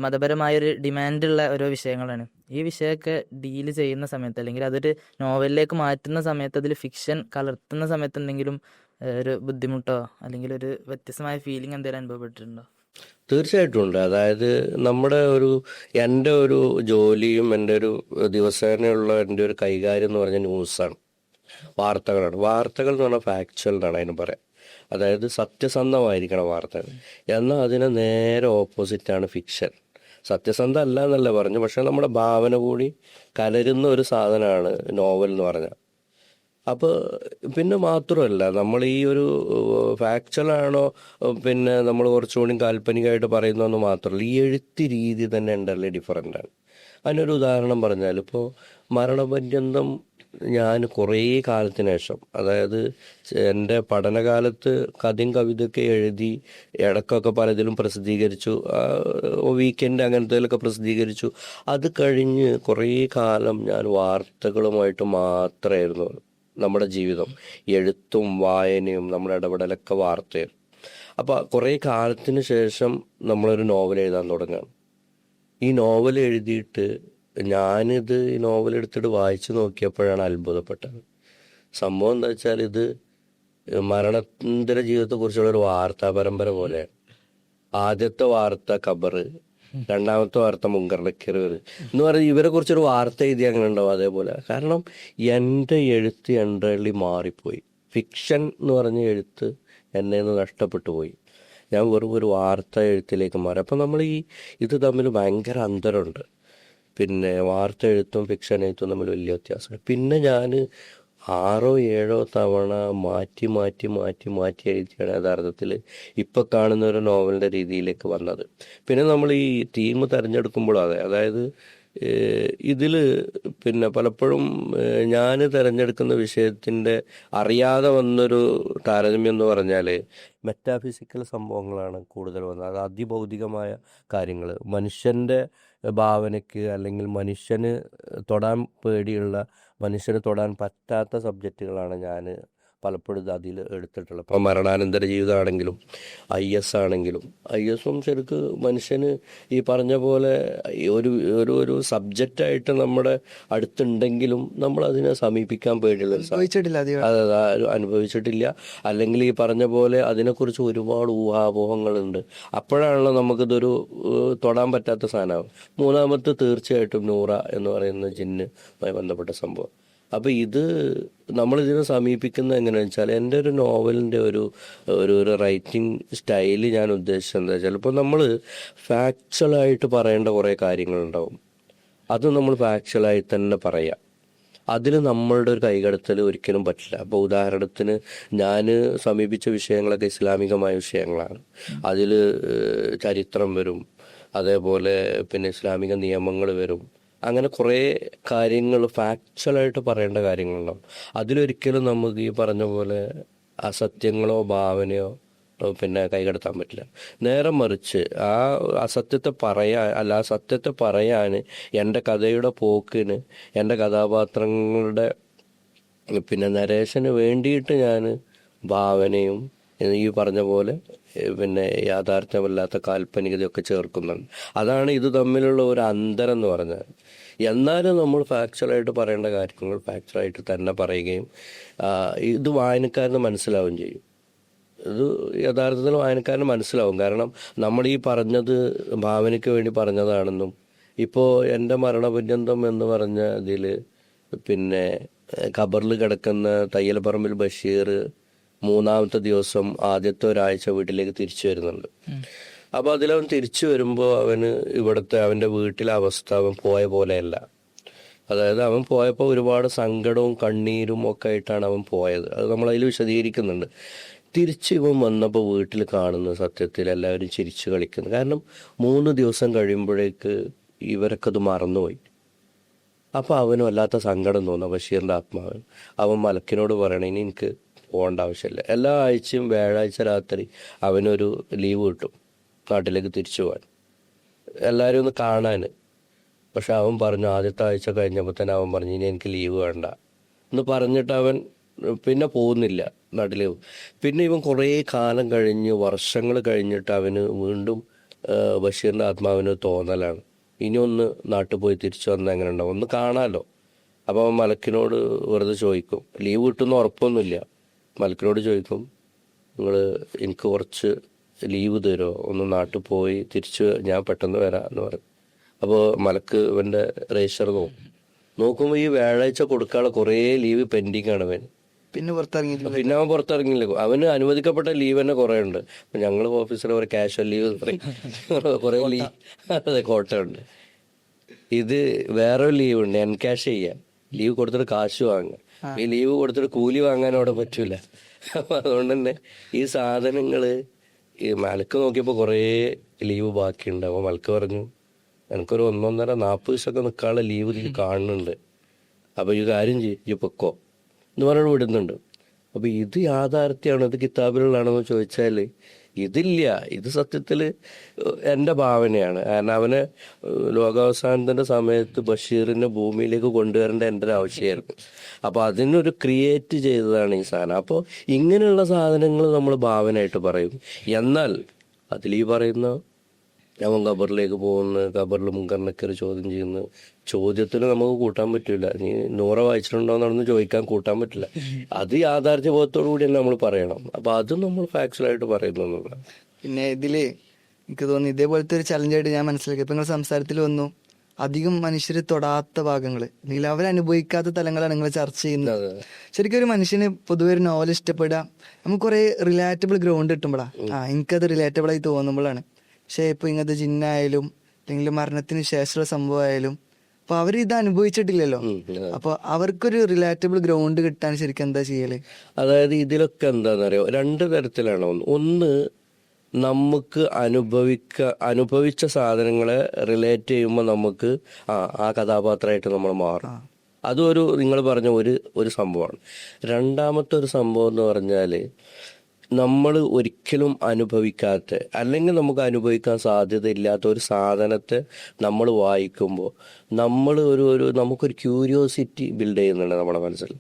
മതപരമായൊരു ഡിമാൻഡുള്ള ഓരോ വിഷയങ്ങളാണ്. ഈ വിഷയമൊക്കെ ഡീല് ചെയ്യുന്ന സമയത്ത് അല്ലെങ്കിൽ അതൊരു നോവലിലേക്ക് മാറ്റുന്ന സമയത്ത് അതിൽ ഫിക്ഷൻ കലർത്തുന്ന സമയത്ത് എന്തെങ്കിലും ഒരു ബുദ്ധിമുട്ടോ അല്ലെങ്കിൽ ഒരു വ്യത്യസ്തമായ ഫീലിംഗ് എന്തെങ്കിലും അനുഭവപ്പെട്ടിട്ടുണ്ടോ? തീർച്ചയായിട്ടും ഉണ്ട്. അതായത് എൻ്റെ ഒരു ജോലിയും എൻ്റെ ഒരു ദിവസേനയുള്ള എൻ്റെ ഒരു കൈകാര്യം എന്ന് പറഞ്ഞാൽ ന്യൂസാണ്, വാർത്തകളാണ്. വാർത്തകൾ എന്ന് പറഞ്ഞാൽ ഫാക്ച്വൽ എന്നാണ് അതിന് പറയാം. അതായത് സത്യസന്ധമായിരിക്കണം വാർത്തകൾ. എന്നാൽ അതിന് നേരെ ഓപ്പോസിറ്റാണ് ഫിക്ഷൻ. സത്യസന്ധ അല്ല എന്നല്ല പറഞ്ഞു, പക്ഷെ നമ്മുടെ ഭാവന കൂടി കലരുന്ന ഒരു സാധനമാണ് നോവൽ എന്ന് പറഞ്ഞാൽ. അപ്പോൾ പിന്നെ മാത്രമല്ല, നമ്മൾ ഈ ഒരു ഫാക്ച്വലാണോ പിന്നെ നമ്മൾ കുറച്ചുകൂടി കാൽപ്പനികമായിട്ട് പറയുന്നതെന്ന് മാത്രമല്ല, ഈ എഴുത്ത് രീതി തന്നെ ഉണ്ടല്ലേ ഡിഫറൻ്റാണ്. അതിനൊരു ഉദാഹരണം പറഞ്ഞാൽ, ഇപ്പോൾ മരണപര്യന്തം ഞാൻ കുറേ കാലത്തിന് ശേഷം, അതായത് എൻ്റെ പഠനകാലത്ത് കഥയും കവിതയൊക്കെ എഴുതി ഇടയ്ക്കൊക്കെ പലതിലും പ്രസിദ്ധീകരിച്ചു, വീക്കെൻഡ് അങ്ങനത്തേലൊക്കെ പ്രസിദ്ധീകരിച്ചു. അത് കഴിഞ്ഞ് കുറേ കാലം ഞാൻ വാർത്തകളുമായിട്ട് മാത്രമായിരുന്നു നമ്മുടെ ജീവിതം. എഴുത്തും വായനയും നമ്മുടെ ഇടപെടലൊക്കെ വാർത്തയായിരുന്നു. അപ്പോൾ കുറേ കാലത്തിന് ശേഷം നമ്മളൊരു നോവൽ എഴുതാൻ തുടങ്ങുകയാണ്. ഈ നോവൽ എഴുതിയിട്ട് ഞാനിത് ഈ നോവൽ എടുത്തിട്ട് വായിച്ചു നോക്കിയപ്പോഴാണ് അത്ഭുതപ്പെട്ടത്. സംഭവം എന്താ വെച്ചാൽ, ഇത് മരണാനന്തര ജീവിതത്തെക്കുറിച്ചുള്ള ഒരു വാർത്താ പരമ്പര പോലെയാണ്. ആദ്യത്തെ വാർത്ത ഖബർ, രണ്ടാമത്തെ വാർത്ത മുങ്കർ നക്കീർ എന്ന് പറഞ്ഞാൽ ഇവരെ കുറിച്ചൊരു വാർത്ത എഴുതി അങ്ങനെ ഉണ്ടാവും. അതേപോലെ, കാരണം എൻ്റെ എഴുത്ത് എൻ്റെള്ളി മാറിപ്പോയി. ഫിക്ഷൻ എന്ന് പറഞ്ഞ എഴുത്ത് എന്നെ നിന്ന് നഷ്ടപ്പെട്ടു പോയി. ഞാൻ വെറും ഒരു വാർത്ത എഴുത്തിലേക്ക് മാറി. അപ്പം നമ്മൾ ഇത് തമ്മിൽ ഭയങ്കര അന്തരമുണ്ട്. പിന്നെ വാർത്ത എഴുത്തും ഫിക്ഷൻ എഴുത്തും തമ്മിൽ വലിയ വ്യത്യാസമുണ്ട്. പിന്നെ ഞാൻ 6 or 7 തവണ മാറ്റി മാറ്റി മാറ്റി മാറ്റി എഴുതിയാണ് യഥാർത്ഥത്തിൽ ഇപ്പം കാണുന്ന ഒരു നോവലിൻ്റെ രീതിയിലേക്ക് വന്നത്. പിന്നെ നമ്മൾ ഈ തീം തിരഞ്ഞെടുക്കുമ്പോഴും അതെ, അതായത് ഇതിൽ പിന്നെ പലപ്പോഴും ഞാൻ തിരഞ്ഞെടുക്കുന്ന വിഷയത്തിൻ്റെ അറിയാതെ വന്നൊരു താരതമ്യം എന്ന് പറഞ്ഞാൽ മെറ്റാഫിസിക്കൽ സംഭവങ്ങളാണ് കൂടുതൽ വന്നത്. അത് അതിഭൗതികമായ കാര്യങ്ങൾ, മനുഷ്യൻ്റെ ഭാവനയ്ക്ക് അല്ലെങ്കിൽ മനുഷ്യന് തൊടാൻ പേടിയുള്ള, മനുഷ്യന് തൊടാൻ പറ്റാത്ത സബ്ജക്റ്റുകളാണ് ഞാൻ പലപ്പോഴും ഇത് അതിൽ എടുത്തിട്ടുള്ളത്. ഇപ്പോൾ മരണാനന്തര ജീവിതമാണെങ്കിലും ആണെങ്കിലും ISഉം ശരിക്ക് മനുഷ്യന് ഈ പറഞ്ഞ പോലെ ഒരു ഒരു ഒരു സബ്ജക്റ്റായിട്ട് നമ്മുടെ അടുത്തുണ്ടെങ്കിലും നമ്മൾ അതിനെ സമീപിക്കാൻ പേടിയുള്ള ചോദിച്ചിട്ടില്ല അധികം. അതെ, അനുഭവിച്ചിട്ടില്ല. അല്ലെങ്കിൽ ഈ പറഞ്ഞ പോലെ അതിനെക്കുറിച്ച് ഒരുപാട് ഊഹാപോഹങ്ങളുണ്ട്. അപ്പോഴാണല്ലോ നമുക്കിതൊരു തൊടാൻ പറ്റാത്ത സാധനമാകും. മൂന്നാമത്തെ തീർച്ചയായിട്ടും നൂറ എന്ന് പറയുന്ന ജിന്നുമായി ബന്ധപ്പെട്ട സംഭവം. അപ്പോൾ ഇത് നമ്മളിതിനെ സമീപിക്കുന്നത് എങ്ങനെയാണെന്ന് വെച്ചാൽ, എൻ്റെ ഒരു നോവലിൻ്റെ ഒരു ഒരു റൈറ്റിംഗ് സ്റ്റൈല് ഞാൻ ഉദ്ദേശിച്ചത് എന്താ വെച്ചാൽ, ഇപ്പോൾ നമ്മൾ ഫാക്ച്വലായിട്ട് പറയേണ്ട കുറേ കാര്യങ്ങളുണ്ടാവും. അത് നമ്മൾ ഫാക്ച്വലായി തന്നെ പറയാം. അതിൽ നമ്മളുടെ ഒരു കൈകടത്തൽ ഒരിക്കലും പറ്റില്ല. അപ്പോൾ ഉദാഹരണത്തിന് ഞാൻ സമീപിച്ച വിഷയങ്ങളൊക്കെ ഇസ്ലാമികമായ വിഷയങ്ങളാണ്. അതിൽ ചരിത്രം വരും, അതേപോലെ പിന്നെ ഇസ്ലാമിക നിയമങ്ങൾ വരും. അങ്ങനെ കുറേ കാര്യങ്ങൾ ഫാക്ച്വലായിട്ട് പറയേണ്ട കാര്യങ്ങളുണ്ടാവും. അതിലൊരിക്കലും നമുക്ക് ഈ പറഞ്ഞ പോലെ അസത്യങ്ങളോ ഭാവനയോ പിന്നെ കൈകടത്താൻ പറ്റില്ല. നേരെ മറിച്ച് ആ അസത്യത്തെ ആ സത്യത്തെ പറയാൻ എൻ്റെ കഥയുടെ പോക്കിന്, എൻ്റെ കഥാപാത്രങ്ങളുടെ പിന്നെ നരേഷന് വേണ്ടിയിട്ട് ഞാൻ ഭാവനയും ഈ പറഞ്ഞ പോലെ പിന്നെ യാഥാർത്ഥ്യമല്ലാത്ത കാൽപ്പനികതയൊക്കെ ചേർക്കുന്നുണ്ട്. അതാണ് ഇത് തമ്മിലുള്ള ഒരു അന്തരം എന്ന് പറഞ്ഞാൽ. എന്നാലും നമ്മൾ ഫാക്ച്വലായിട്ട് പറയേണ്ട കാര്യങ്ങൾ ഫാക്ച്വലായിട്ട് തന്നെ പറയുകയും ഇത് വായനക്കാരന് മനസ്സിലാവുകയും ചെയ്യും. ഇത് യഥാർത്ഥത്തിൽ വായനക്കാരന് മനസ്സിലാവും. കാരണം നമ്മൾ ഈ പറഞ്ഞത് ഭാവനയ്ക്ക് വേണ്ടി പറഞ്ഞതാണെന്നും, ഇപ്പോൾ എൻ്റെ മരണപര്യന്തം എന്ന് പറഞ്ഞ ഇതിൽ പിന്നെ ഖബറിൽ കിടക്കുന്ന തയ്യൽപറമ്പിൽ ബഷീർ 3-ാമത്തെ ദിവസം ആദ്യത്തെ ഒരാഴ്ച വീട്ടിലേക്ക് തിരിച്ചു വരുന്നുണ്ട്. അപ്പോൾ അതിലവൻ തിരിച്ചു വരുമ്പോൾ അവന് ഇവിടുത്തെ അവൻ്റെ വീട്ടിലെ അവസ്ഥ അവൻ പോയ പോലെയല്ല. അതായത് അവൻ പോയപ്പോൾ ഒരുപാട് സങ്കടവും കണ്ണീരും ഒക്കെ ആയിട്ടാണ് അവൻ പോയത്. അത് നമ്മളതിൽ വിശദീകരിക്കുന്നുണ്ട്. തിരിച്ച് ഇവൻ വന്നപ്പോൾ വീട്ടിൽ കാണുന്ന സത്യത്തിൽ എല്ലാവരും ചിരിച്ചു കളിക്കുന്നു. കാരണം 3 ദിവസം കഴിയുമ്പോഴേക്ക് ഇവരൊക്കെ അത് മറന്നുപോയി. അപ്പോൾ അവനും വല്ലാത്ത സങ്കടം തോന്നുന്നു ബഷീറിൻ്റെ ആത്മാവിന്. അവൻ മലക്കിനോട് പറയണേ, ഇനി എനിക്ക് പോകേണ്ട ആവശ്യമില്ല. എല്ലാ ആഴ്ചയും വ്യാഴാഴ്ച രാത്രി അവനൊരു ലീവ് കിട്ടും നാട്ടിലേക്ക് തിരിച്ചു പോകാൻ, എല്ലാവരും ഒന്ന് കാണാൻ. പക്ഷെ അവൻ പറഞ്ഞു, ആദ്യത്തെ ആഴ്ച കഴിഞ്ഞപ്പോൾ തന്നെ അവൻ പറഞ്ഞു, ഇനി എനിക്ക് ലീവ് വേണ്ട എന്ന് പറഞ്ഞിട്ട് അവൻ പിന്നെ പോകുന്നില്ല നാട്ടിലേക്ക്. പിന്നെ ഇവൻ കുറേ കാലം കഴിഞ്ഞ്, വർഷങ്ങൾ കഴിഞ്ഞിട്ട് അവന് വീണ്ടും ബഷീറിൻ്റെ ആത്മാവിന് തോന്നലാണ്, ഇനി ഒന്ന് നാട്ടിൽ പോയി തിരിച്ചു വന്നാൽ എങ്ങനെ ഉണ്ടാവും, ഒന്ന് കാണാമല്ലോ. അപ്പോൾ അവൻ മലക്കിനോട് വെറുതെ ചോദിക്കും, ലീവ് കിട്ടുന്ന ഉറപ്പൊന്നുമില്ല. മലക്കിനോട് ചോദിക്കും, എനിക്ക് കുറച്ച് ലീവ് തരുമോ, ഒന്ന് നാട്ടിൽ പോയി തിരിച്ച് ഞാൻ പെട്ടെന്ന് വരാം എന്ന് പറയും. അപ്പോൾ മലക്ക് ഇവൻ്റെ രജിസ്റ്റർ നോക്കുമ്പോൾ ഈ വ്യാഴാഴ്ച കൊടുക്കാനുള്ള കുറേ ലീവ് പെൻഡിങ് ആണ് അവൻ. പിന്നെ പുറത്തിറങ്ങിയിട്ടില്ല. പിന്നെ അവൻ പുറത്തിറങ്ങില്ല. അവന് അനുവദിക്കപ്പെട്ട ലീവ് തന്നെ കുറേ ഉണ്ട്. അപ്പം ഞങ്ങൾ ഓഫീസിൽ ഒരു കാഷ്വൽ ലീവ് കുറേ ലീവ്, അതെ, കോട്ട ഉണ്ട്. ഇത് വേറൊരു ലീവ് ഉണ്ട്, എൻകാഷ് ചെയ്യാൻ. ലീവ് കൊടുത്തിട്ട് കാശ് വാങ്ങുക. ഈ ലീവ് കൊടുത്തിട്ട് കൂലി വാങ്ങാൻ അവിടെ പറ്റൂല. അപ്പം അതുകൊണ്ട് തന്നെ ഈ സാധനങ്ങൾ ഈ മലക്ക് നോക്കിയപ്പോൾ കുറേ ലീവ് ബാക്കിയുണ്ട്. അപ്പോൾ മലക്ക് പറഞ്ഞു, എനിക്കൊരു 1.5-40 ദിവസമൊക്കെ നിൽക്കാനുള്ള ലീവ് നീ കാണുന്നുണ്ട്, അപ്പോൾ ഈ കാര്യം ചെയ്യും പൊക്കോ എന്ന് പറഞ്ഞ് വിടുന്നുണ്ട്. അപ്പോൾ ഇത് യാഥാർത്ഥ്യമാണോ, ഇത് കിതാബിലുള്ളതാണോ എന്ന് ചോദിച്ചാൽ ഇതില്ല. ഇത് സത്യത്തിൽ എൻ്റെ ഭാവനയാണ്. കാരണം അവനെ ലോകാവസാനത്തിൻ്റെ സമയത്ത് ബഷീറിനെ ഭൂമിയിലേക്ക് കൊണ്ടുവരേണ്ട എൻ്റെ ഒരു ആവശ്യമായിരുന്നു. അപ്പോൾ അതിനൊരു ക്രിയേറ്റ് ചെയ്തതാണ് ഈ സാധനം. അപ്പോൾ ഇങ്ങനെയുള്ള സാധനങ്ങൾ നമ്മൾ ഭാവനയായിട്ട് പറയും. എന്നാൽ അതിൽ ഈ പറയുന്ന അവൻ ഖബറിലേക്ക് പോകുന്നു, ഖബറിൽ മുൻകർണക്കർ ചോദ്യം ചെയ്യുന്നു, ചോദ്യത്തിന് നമുക്ക് കൂട്ടാൻ പറ്റില്ല. നീ 100 വായിച്ചിട്ടുണ്ടോയെന്നാണെന്ന് ചോദിക്കാൻ കൂട്ടാൻ പറ്റില്ല. അത് യാഥാർത്ഥ്യബോധത്തോടു കൂടി തന്നെ നമ്മൾ പറയണം. അപ്പം അതും നമ്മൾ ഫാക്ച്വലായിട്ട് പറയുന്നു. പിന്നെ ഇതില് എനിക്ക് തോന്നുന്നു ഇതേപോലത്തെ ഒരു ചലഞ്ചായിട്ട് ഞാൻ മനസ്സിലാക്കി. ഇപ്പൊ നിങ്ങൾ സംസാരത്തിൽ വന്നു അധികം മനുഷ്യർ തൊടാത്ത ഭാഗങ്ങൾ അല്ലെങ്കിൽ അവരനുഭവിക്കാത്ത തലങ്ങളാണ് നിങ്ങൾ ചർച്ച ചെയ്യുന്നത്. ശരിക്കും ഒരു മനുഷ്യന് പൊതുവെ ഒരു നോവൽ ഇഷ്ടപ്പെടുക നമുക്ക് കുറെ റിലേറ്റബിൾ ഗ്രൗണ്ട് കിട്ടുമ്പോഴാണ് എനിക്കത് റിലേറ്റബിൾ ആയി തോന്നുമ്പോഴാണ്. പക്ഷെ ഇപ്പൊ ഇങ്ങനത്തെ ജിന്നായാലും അല്ലെങ്കിൽ മരണത്തിന് ശേഷമുള്ള സംഭവമായാലും അപ്പൊ അവർ ഇത് അനുഭവിച്ചിട്ടില്ലല്ലോ. അപ്പൊ അവർക്കൊരു റിലേറ്റബിൾ ഗ്രൗണ്ട് കിട്ടാൻ ശരിക്കും എന്താ ചെയ്യല്? അതായത് ഇതിലൊക്കെ എന്താണെന്നറിയോ, 2 തരത്തിലാണ്. ഒന്ന്, നമുക്ക് അനുഭവിച്ച സാധനങ്ങളെ റിലേറ്റ് ചെയ്യുമ്പോൾ നമുക്ക് ആ കഥാപാത്രമായിട്ട് നമ്മൾ മാറും. അതൊരു നിങ്ങൾ പറഞ്ഞ ഒരു സംഭവമാണ്. രണ്ടാമത്തെ ഒരു സംഭവം എന്ന് പറഞ്ഞാൽ നമ്മൾ ഒരിക്കലും അനുഭവിക്കാത്ത അല്ലെങ്കിൽ നമുക്ക് അനുഭവിക്കാൻ സാധ്യതയില്ലാത്ത ഒരു സാധനത്തെ നമ്മൾ വായിക്കുമ്പോൾ നമ്മൾ നമുക്കൊരു ക്യൂരിയോസിറ്റി ബിൽഡ് ചെയ്യുന്നുണ്ട് നമ്മുടെ മനസ്സിൽ.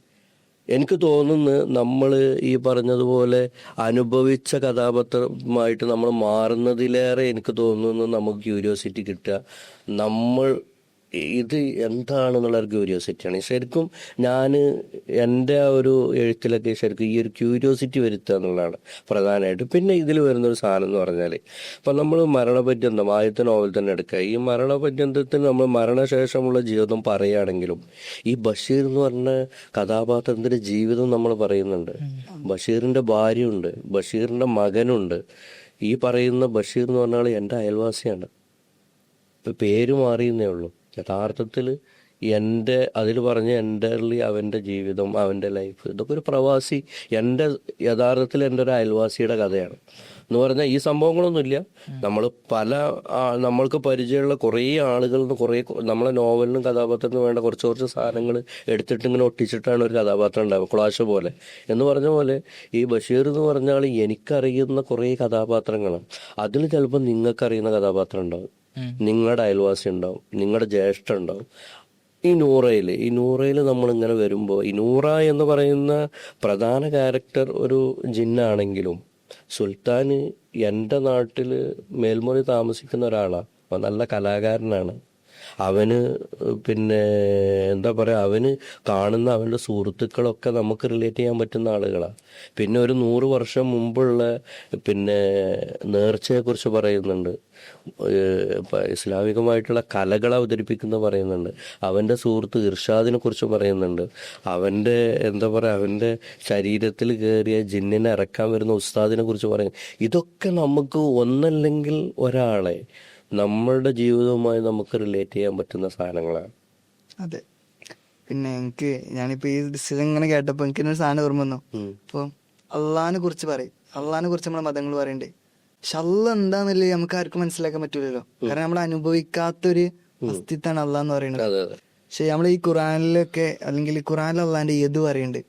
എനിക്ക് തോന്നുന്നു നമ്മൾ ഈ പറഞ്ഞതുപോലെ അനുഭവിച്ച കഥാപാത്രമായിട്ട് നമ്മൾ മാറുന്നതിലേറെ എനിക്ക് തോന്നുന്നു നമുക്ക് ക്യൂരിയോസിറ്റി കിട്ടുക നമ്മൾ ഇത് എന്താണെന്നുള്ളൊരു ക്യൂരിയോസിറ്റിയാണ്. ശരിക്കും ഞാൻ എൻ്റെ ആ ഒരു എഴുത്തിലൊക്കെ ശരിക്കും ഈ ഒരു ക്യൂരിയോസിറ്റി വരുത്തുക എന്നുള്ളതാണ് പ്രധാനമായിട്ട്. പിന്നെ ഇതിൽ വരുന്നൊരു സാധനം എന്ന് പറഞ്ഞാൽ ഇപ്പം നമ്മൾ മരണപര്യന്തം ആദ്യത്തെ നോവൽ തന്നെ എടുക്കുക. ഈ മരണപര്യന്തത്തിന് നമ്മൾ മരണശേഷമുള്ള ജീവിതം പറയുകയാണെങ്കിലും ഈ ബഷീർ എന്ന് പറഞ്ഞ കഥാപാത്രത്തിൻ്റെ ജീവിതം നമ്മൾ പറയുന്നുണ്ട്. ബഷീറിൻ്റെ ഭാര്യയുണ്ട്, ബഷീറിൻ്റെ മകനുണ്ട്. ഈ പറയുന്ന ബഷീർ എന്ന് പറഞ്ഞാൽ എൻ്റെ അയൽവാസിയാണ്. ഇപ്പം പേര് മാറിയെന്നേ ഉള്ളൂ. യഥാർത്ഥത്തിൽ എൻ്റെ അതിൽ പറഞ്ഞ എൻ്റർലി അവൻ്റെ ജീവിതം, അവൻ്റെ ലൈഫ്, ഇതൊക്കെ ഒരു പ്രവാസി, എൻ്റെ യഥാർത്ഥത്തിൽ എൻ്റെ ഒരു അയൽവാസിയുടെ കഥയാണ് എന്ന് പറഞ്ഞാൽ ഈ സംഭവങ്ങളൊന്നുമില്ല. നമ്മൾ നമ്മൾക്ക് പരിചയമുള്ള കുറേ ആളുകളിൽ നിന്ന് കുറേ നമ്മളെ നോവലിനും കഥാപാത്രത്തിനും വേണ്ട കുറച്ച് സാധനങ്ങൾ എടുത്തിട്ട് ഇങ്ങനെ ഒട്ടിച്ചിട്ടാണ് ഒരു കഥാപാത്രം ഉണ്ടാവുക, ക്ലാഷ് പോലെ എന്ന് പറഞ്ഞ പോലെ. ഈ ബഷീർ എന്ന് പറഞ്ഞാൽ എനിക്കറിയുന്ന കുറേ കഥാപാത്രങ്ങളാണ്. അതിൽ ചിലപ്പോൾ നിങ്ങൾക്കറിയുന്ന കഥാപാത്രം ഉണ്ടാവും, നിങ്ങളുടെ അയൽവാസി ഉണ്ടാവും, നിങ്ങളുടെ ജ്യേഷ്ഠ ഉണ്ടാവും. ഈ നൂറയിൽ നമ്മളിങ്ങനെ വരുമ്പോൾ ഈ നൂറ എന്ന് പറയുന്ന പ്രധാന ക്യാരക്ടർ ഒരു ജിന്നാണെങ്കിലും സുൽത്താൻ എൻ്റെ നാട്ടിൽ മേൽമുറി താമസിക്കുന്ന ഒരാളാണ്. അവൻ നല്ല കലാകാരനാണ്. അവന് പിന്നെ എന്താ പറയുക, അവന് കാണുന്ന അവൻ്റെ സുഹൃത്തുക്കളൊക്കെ നമുക്ക് റിലേറ്റ് ചെയ്യാൻ പറ്റുന്ന ആളുകളാണ്. പിന്നെ ഒരു 100 വർഷം മുമ്പുള്ള പിന്നെ നേർച്ചയെക്കുറിച്ച് പറയുന്നുണ്ട്, ഇസ്ലാമികമായിട്ടുള്ള കലകൾ അവതരിപ്പിക്കുന്ന പറയുന്നുണ്ട്. അവൻ്റെ സുഹൃത്ത് ഇർഷാദിനെ കുറിച്ച് പറയുന്നുണ്ട്. അവൻ്റെ എന്താ പറയുക, അവൻ്റെ ശരീരത്തിൽ കയറിയ ജിന്നിനെ ഇറക്കാൻ വരുന്ന ഉസ്താദിനെ കുറിച്ച് പറയുന്നു. ഇതൊക്കെ നമുക്ക് ഒന്നല്ലെങ്കിൽ ഒരാളെ നമ്മളുടെ ജീവിതവുമായി നമുക്ക് റിലേറ്റ് ചെയ്യാൻ പറ്റുന്ന സാധനങ്ങളാണ്. അതെ. പിന്നെ ഞാനിപ്പോ ഈ ഡിസിഷൻ ഇങ്ങനെ കേട്ടപ്പോ എനിക്കൊരു സാധനം ഓർമ്മ വന്നു. ഇപ്പൊ അള്ളാഹിനെ കുറിച്ച് പറയും, അള്ളാഹിനെ കുറിച്ച് നമ്മളെ മതങ്ങൾ പറയണ്ടേ, പക്ഷെ അള്ളാഹ് എന്താന്നല്ലേ നമുക്ക് ആർക്കും മനസ്സിലാക്കാൻ പറ്റൂലല്ലോ. കാരണം നമ്മൾ അനുഭവിക്കാത്തൊരു അസ്തിത്വമാണ് അള്ളാഹ് എന്ന് പറയുന്നത്. പക്ഷെ നമ്മൾ ഈ ഖുറാനിലൊക്കെ അല്ലെങ്കിൽ ഖുറാനിൽ അള്ളാഹിന്റെ ഏത് പറയുന്നുണ്ട്,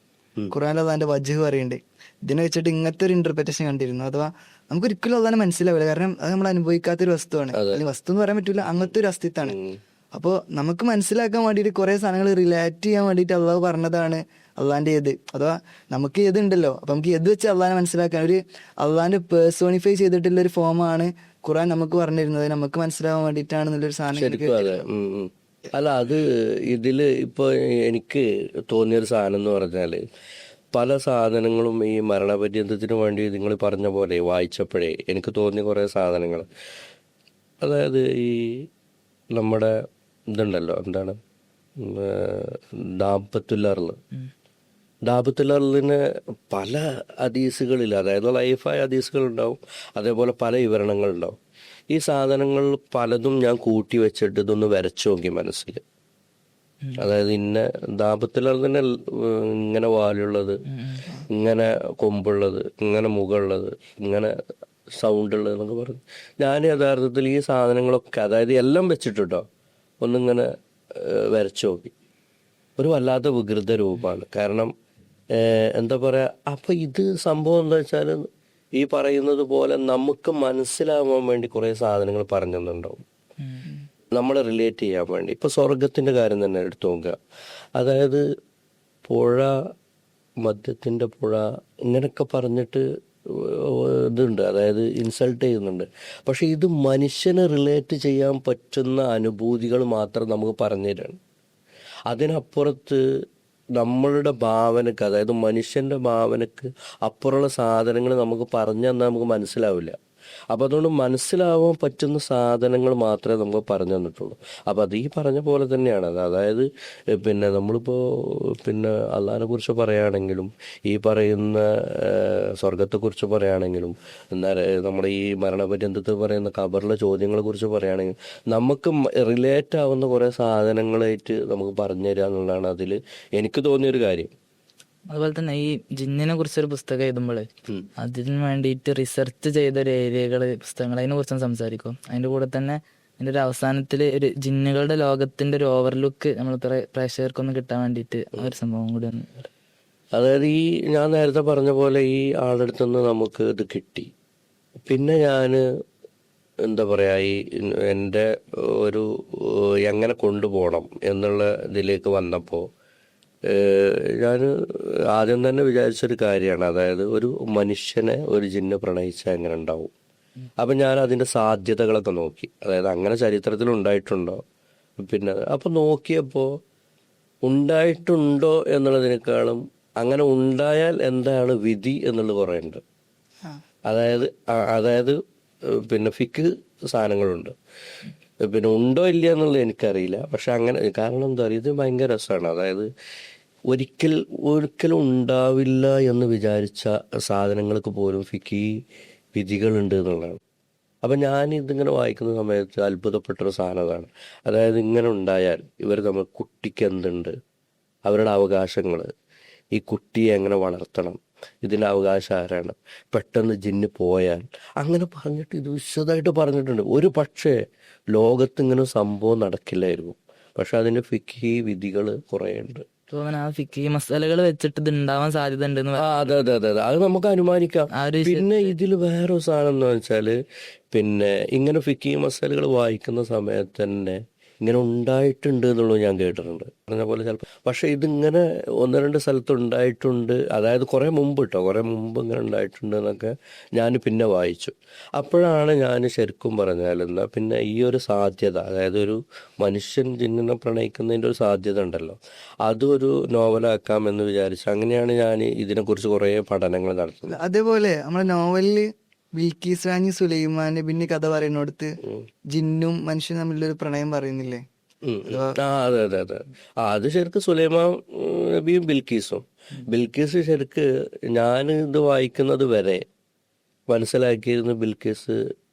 ഖുറാനിൽ അള്ളാഹിന്റെ വജ്ഹ് പറയുന്നുണ്ട്. ഇതിനെ വെച്ചിട്ട് ഇങ്ങനത്തെ ഒരു ഇന്റർപ്രിറ്റേഷൻ കണ്ടിരുന്നു. അഥവാ നമുക്ക് ഒരിക്കലും അള്ളാഹിനെ മനസ്സിലാവില്ല, കാരണം അത് നമ്മൾ അനുഭവിക്കാത്തൊരു വസ്തുവാണ്. അല്ലെങ്കിൽ വസ്തു എന്ന് പറയാൻ പറ്റൂല, അങ്ങനത്തെ ഒരു അസ്തിത്വമാണ്. അപ്പോൾ നമുക്ക് മനസ്സിലാക്കാൻ വേണ്ടിയിട്ട് കുറെ സാധനങ്ങൾ റിലേറ്റ് ചെയ്യാൻ വേണ്ടിയിട്ട് അള്ളാഹ് പറഞ്ഞതാണ് അള്ളാഹിന്റെ ഏത്. അഥവാ നമുക്ക് ഏത് ഉണ്ടല്ലോ, അപ്പൊ നമുക്ക് ഏത് വെച്ച് അള്ളാഹിനെ മനസ്സിലാക്കാൻ ഒരു അള്ളാഹിന്റെ പേഴ്സോണിഫൈ ചെയ്തിട്ടുള്ള ഒരു ഫോമാണ് ഖുറാൻ നമുക്ക് പറഞ്ഞിരുന്നത്. നമുക്ക് മനസ്സിലാവാൻ വേണ്ടിയിട്ടാണെന്നുള്ളൊരു സാധനം. അല്ല, അത് ഇതില് ഇപ്പൊ എനിക്ക് തോന്നിയൊരു സാധനം എന്ന് പറഞ്ഞാല് പല സാധനങ്ങളും ഈ മരണപര്യന്തത്തിന് വേണ്ടി നിങ്ങൾ പറഞ്ഞ പോലെ വായിച്ചപ്പോഴേ എനിക്ക് തോന്നിയ കുറേ സാധനങ്ങൾ. അതായത് ഈ നമ്മുടെ ഇതുണ്ടല്ലോ, എന്താണ് ദാമ്പത്തുല്ലാറിൽ ദാബത്തുലറിന് പല ഹദീസുകളിൽ, അതായത് ലൈഫായ ഹദീസുകളുണ്ടാവും, അതേപോലെ പല വിവരണങ്ങളുണ്ടാവും. ഈ സാധനങ്ങൾ പലതും ഞാൻ കൂട്ടി വെച്ചിട്ട് ഇതൊന്ന് വരച്ചു നോക്കി മനസ്സിൽ. അതായത് ഇന്ന ദാബത്തുലർ തന്നെ ഇങ്ങനെ വാലുള്ളത്, ഇങ്ങനെ കൊമ്പുള്ളത്, ഇങ്ങനെ മുഖമുള്ളത്, ഇങ്ങനെ സൗണ്ട് ഉള്ളത് എന്നൊക്കെ പറഞ്ഞു. ഞാൻ യഥാർത്ഥത്തിൽ ഈ സാധനങ്ങളൊക്കെ, അതായത് എല്ലാം വെച്ചിട്ടോ ഒന്നിങ്ങനെ വരച്ചു നോക്കി. ഒരു വല്ലാത്ത വികൃത രൂപമാണ്. കാരണം എന്താ പറയുക, അപ്പം ഇത് സംഭവം എന്താ വെച്ചാൽ ഈ പറയുന്നത് പോലെ നമുക്ക് മനസ്സിലാവാൻ വേണ്ടി കുറേ സാധനങ്ങൾ പറഞ്ഞു തന്നിട്ടുണ്ടാവും, നമ്മളെ റിലേറ്റ് ചെയ്യാൻ വേണ്ടി. ഇപ്പം സ്വർഗത്തിൻ്റെ കാര്യം തന്നെ എടുത്തു നോക്കുക. അതായത് പുഴ, മദ്യത്തിൻ്റെ പുഴ, ഇങ്ങനെയൊക്കെ പറഞ്ഞിട്ട് ഇതുണ്ട്, അതായത് ഇൻസൾട്ട് ചെയ്യുന്നുണ്ട്. പക്ഷെ ഇത് മനുഷ്യനെ റിലേറ്റ് ചെയ്യാൻ പറ്റുന്ന അനുഭൂതികൾ മാത്രം നമുക്ക് പറഞ്ഞു തരാണ്. അതിനപ്പുറത്ത് നമ്മളുടെ ഭാവനക്ക്, അതായത് മനുഷ്യൻ്റെ ഭാവനക്ക് അപ്പുറമുള്ള സാധനങ്ങൾ നമുക്ക് പറഞ്ഞു തന്നാൽ നമുക്ക് മനസ്സിലാവില്ല. അപ്പം അതുകൊണ്ട് മനസ്സിലാവാൻ പറ്റുന്ന സാധനങ്ങൾ മാത്രമേ നമുക്ക് പറഞ്ഞു തന്നിട്ടുള്ളൂ. അപ്പം അത് ഈ പറഞ്ഞ പോലെ തന്നെയാണ് അത്. അതായത് പിന്നെ നമ്മളിപ്പോൾ പിന്നെ അള്ളാഹിനെ കുറിച്ച് പറയുകയാണെങ്കിലും, ഈ പറയുന്ന സ്വർഗത്തെക്കുറിച്ച് പറയുകയാണെങ്കിലും, എന്നാൽ നമ്മുടെ ഈ മരണപര്യന്തത്തിൽ പറയുന്ന ഖബറിലെ ചോദ്യങ്ങളെ കുറിച്ച് പറയുകയാണെങ്കിലും, നമുക്ക് റിലേറ്റ് ആവുന്ന കുറേ സാധനങ്ങളായിട്ട് നമുക്ക് പറഞ്ഞു തരിക എന്നുള്ളതാണ് അതിൽ എനിക്ക് തോന്നിയൊരു കാര്യം. അതുപോലെ തന്നെ ഈ ജിന്നിനെ കുറിച്ചൊരു പുസ്തകം എഴുതുമ്പോൾ അതിന് വേണ്ടിയിട്ട് റിസർച്ച് ചെയ്ത ഒരു ഏരിയകള്, പുസ്തകങ്ങൾ, അതിനെ കുറിച്ചും സംസാരിക്കും. അതിൻ്റെ കൂടെ തന്നെ അതിൻ്റെ ഒരു അവസാനത്തിൽ ഒരു ജിന്നുകളുടെ ലോകത്തിന്റെ ഒരു ഓവർലുക്ക് നമ്മൾ പ്രേക്ഷകർക്കൊന്ന് കിട്ടാൻ വേണ്ടിയിട്ട് ആ ഒരു സംഭവം കൂടി ഒന്ന്. അതായത് ഈ ഞാൻ നേരത്തെ പറഞ്ഞ പോലെ ഈ ആളെടുത്തുനിന്ന് നമുക്ക് ഇത് കിട്ടി. പിന്നെ ഞാൻ എന്താ പറയുക, ഈ എൻ്റെ ഒരു എങ്ങനെ കൊണ്ടുപോകണം എന്നുള്ള ഇതിലേക്ക് വന്നപ്പോൾ ഞാൻ ആദ്യം തന്നെ വിചാരിച്ചൊരു കാര്യമാണ്. അതായത് ഒരു മനുഷ്യനെ ഒരു ജിന്ന് പ്രണയിച്ചാൽ എങ്ങനെ ഉണ്ടാവും. അപ്പം ഞാൻ അതിൻ്റെ സാധ്യതകളൊക്കെ നോക്കി. അതായത് അങ്ങനെ ചരിത്രത്തിൽ ഉണ്ടായിട്ടുണ്ടോ, പിന്നെ അപ്പം നോക്കിയപ്പോൾ ഉണ്ടായിട്ടുണ്ടോ എന്നുള്ളതിനേക്കാളും അങ്ങനെ ഉണ്ടായാൽ എന്താണ് വിധി എന്നുള്ളത് കുറേ ഉണ്ട്. അതായത് പിന്നെ ഫിക്ക് സാധനങ്ങളുണ്ട്. പിന്നെ ഉണ്ടോ ഇല്ല എന്നുള്ളത് എനിക്കറിയില്ല. പക്ഷെ അങ്ങനെ, കാരണം എന്താ പറയുക, ഇത് ഭയങ്കര രസമാണ്. അതായത് ഒരിക്കലും ഉണ്ടാവില്ല എന്ന് വിചാരിച്ച സാധനങ്ങൾക്ക് പോലും ഫിക്കി വിധികളുണ്ട് എന്നുള്ളതാണ്. അപ്പം ഞാൻ ഇതിങ്ങനെ വായിക്കുന്ന സമയത്ത് അത്ഭുതപ്പെട്ടൊരു സാധനം അതാണ്. അതായത് ഇങ്ങനെ ഉണ്ടായാൽ ഇവർ തമ്മിൽ കുട്ടിക്ക് എന്തുണ്ട്, അവരുടെ അവകാശങ്ങൾ, ഈ കുട്ടിയെ എങ്ങനെ വളർത്തണം, ഇതിൻ്റെ അവകാശം ആരാണ്, പെട്ടെന്ന് ജിന്ന് പോയാൽ, അങ്ങനെ പറഞ്ഞിട്ട് ഇത് വിശദമായിട്ട് പറഞ്ഞിട്ടുണ്ട്. ഒരു പക്ഷേ ലോകത്ത് ഇങ്ങനെ സംഭവം നടക്കില്ലായിരുന്നു. പക്ഷെ അതിൻ്റെ ഫിക്കി വിധികൾ കുറേ ഉണ്ട്. തോന്നുന്നു ആ ഫിക്കി മസാലകൾ വെച്ചിട്ട് ഇത് ഉണ്ടാവാൻ സാധ്യത ഉണ്ടെന്ന്. അതെ അതെ അതെ അതെ, അത് നമുക്ക് അനുമാനിക്കാം. പിന്നെ ഇതിൽ വേറൊരു സാധനം എന്ന് വെച്ചാൽ, പിന്നെ ഇങ്ങനെ ഫിക്കി മസാലകൾ വായിക്കുന്ന സമയത്ത് തന്നെ ഇങ്ങനെ ഉണ്ടായിട്ടുണ്ട് എന്നുള്ളത് ഞാൻ കേട്ടിട്ടുണ്ട്, പറഞ്ഞ പോലെ ചിലപ്പോൾ. പക്ഷെ ഇതിങ്ങനെ ഒന്ന് രണ്ട് സ്ഥലത്ത് ഉണ്ടായിട്ടുണ്ട്, അതായത് കുറേ മുമ്പ് ഇങ്ങനെ ഉണ്ടായിട്ടുണ്ട് എന്നൊക്കെ ഞാൻ പിന്നെ വായിച്ചു. അപ്പോഴാണ് ഞാൻ ശരിക്കും പറഞ്ഞാൽ എന്താ പിന്നെ ഈ ഒരു സാധ്യത, അതായത് ഒരു മനുഷ്യൻ ജിന്നിനെ പ്രണയിക്കുന്നതിൻ്റെ ഒരു സാധ്യത ഉണ്ടല്ലോ, അതൊരു നോവലാക്കാമെന്ന് വിചാരിച്ചു. അങ്ങനെയാണ് ഞാൻ ഇതിനെക്കുറിച്ച് കുറേ പഠനങ്ങൾ നടത്തുന്നത്. അതേപോലെ നമ്മുടെ നോവലില് ബിൽക്കീസ് റാണി സുലൈമാന്റെ പിന്നെ കഥ പറയുന്നിടത്ത് ജിന്നും മനുഷ്യനും തമ്മിലൊരു പ്രണയം പറയുന്നില്ലേ? അതെ അതെ അതെ. അത് ശരിക്കും സുലൈമാൻ നബിയും ബിൽക്കീസ് ശരിക്ക് ഞാൻ ഇത് വായിക്കുന്നത് വരെ മനസ്സിലാക്കിയിരുന്നു ബിൽക്കീസ്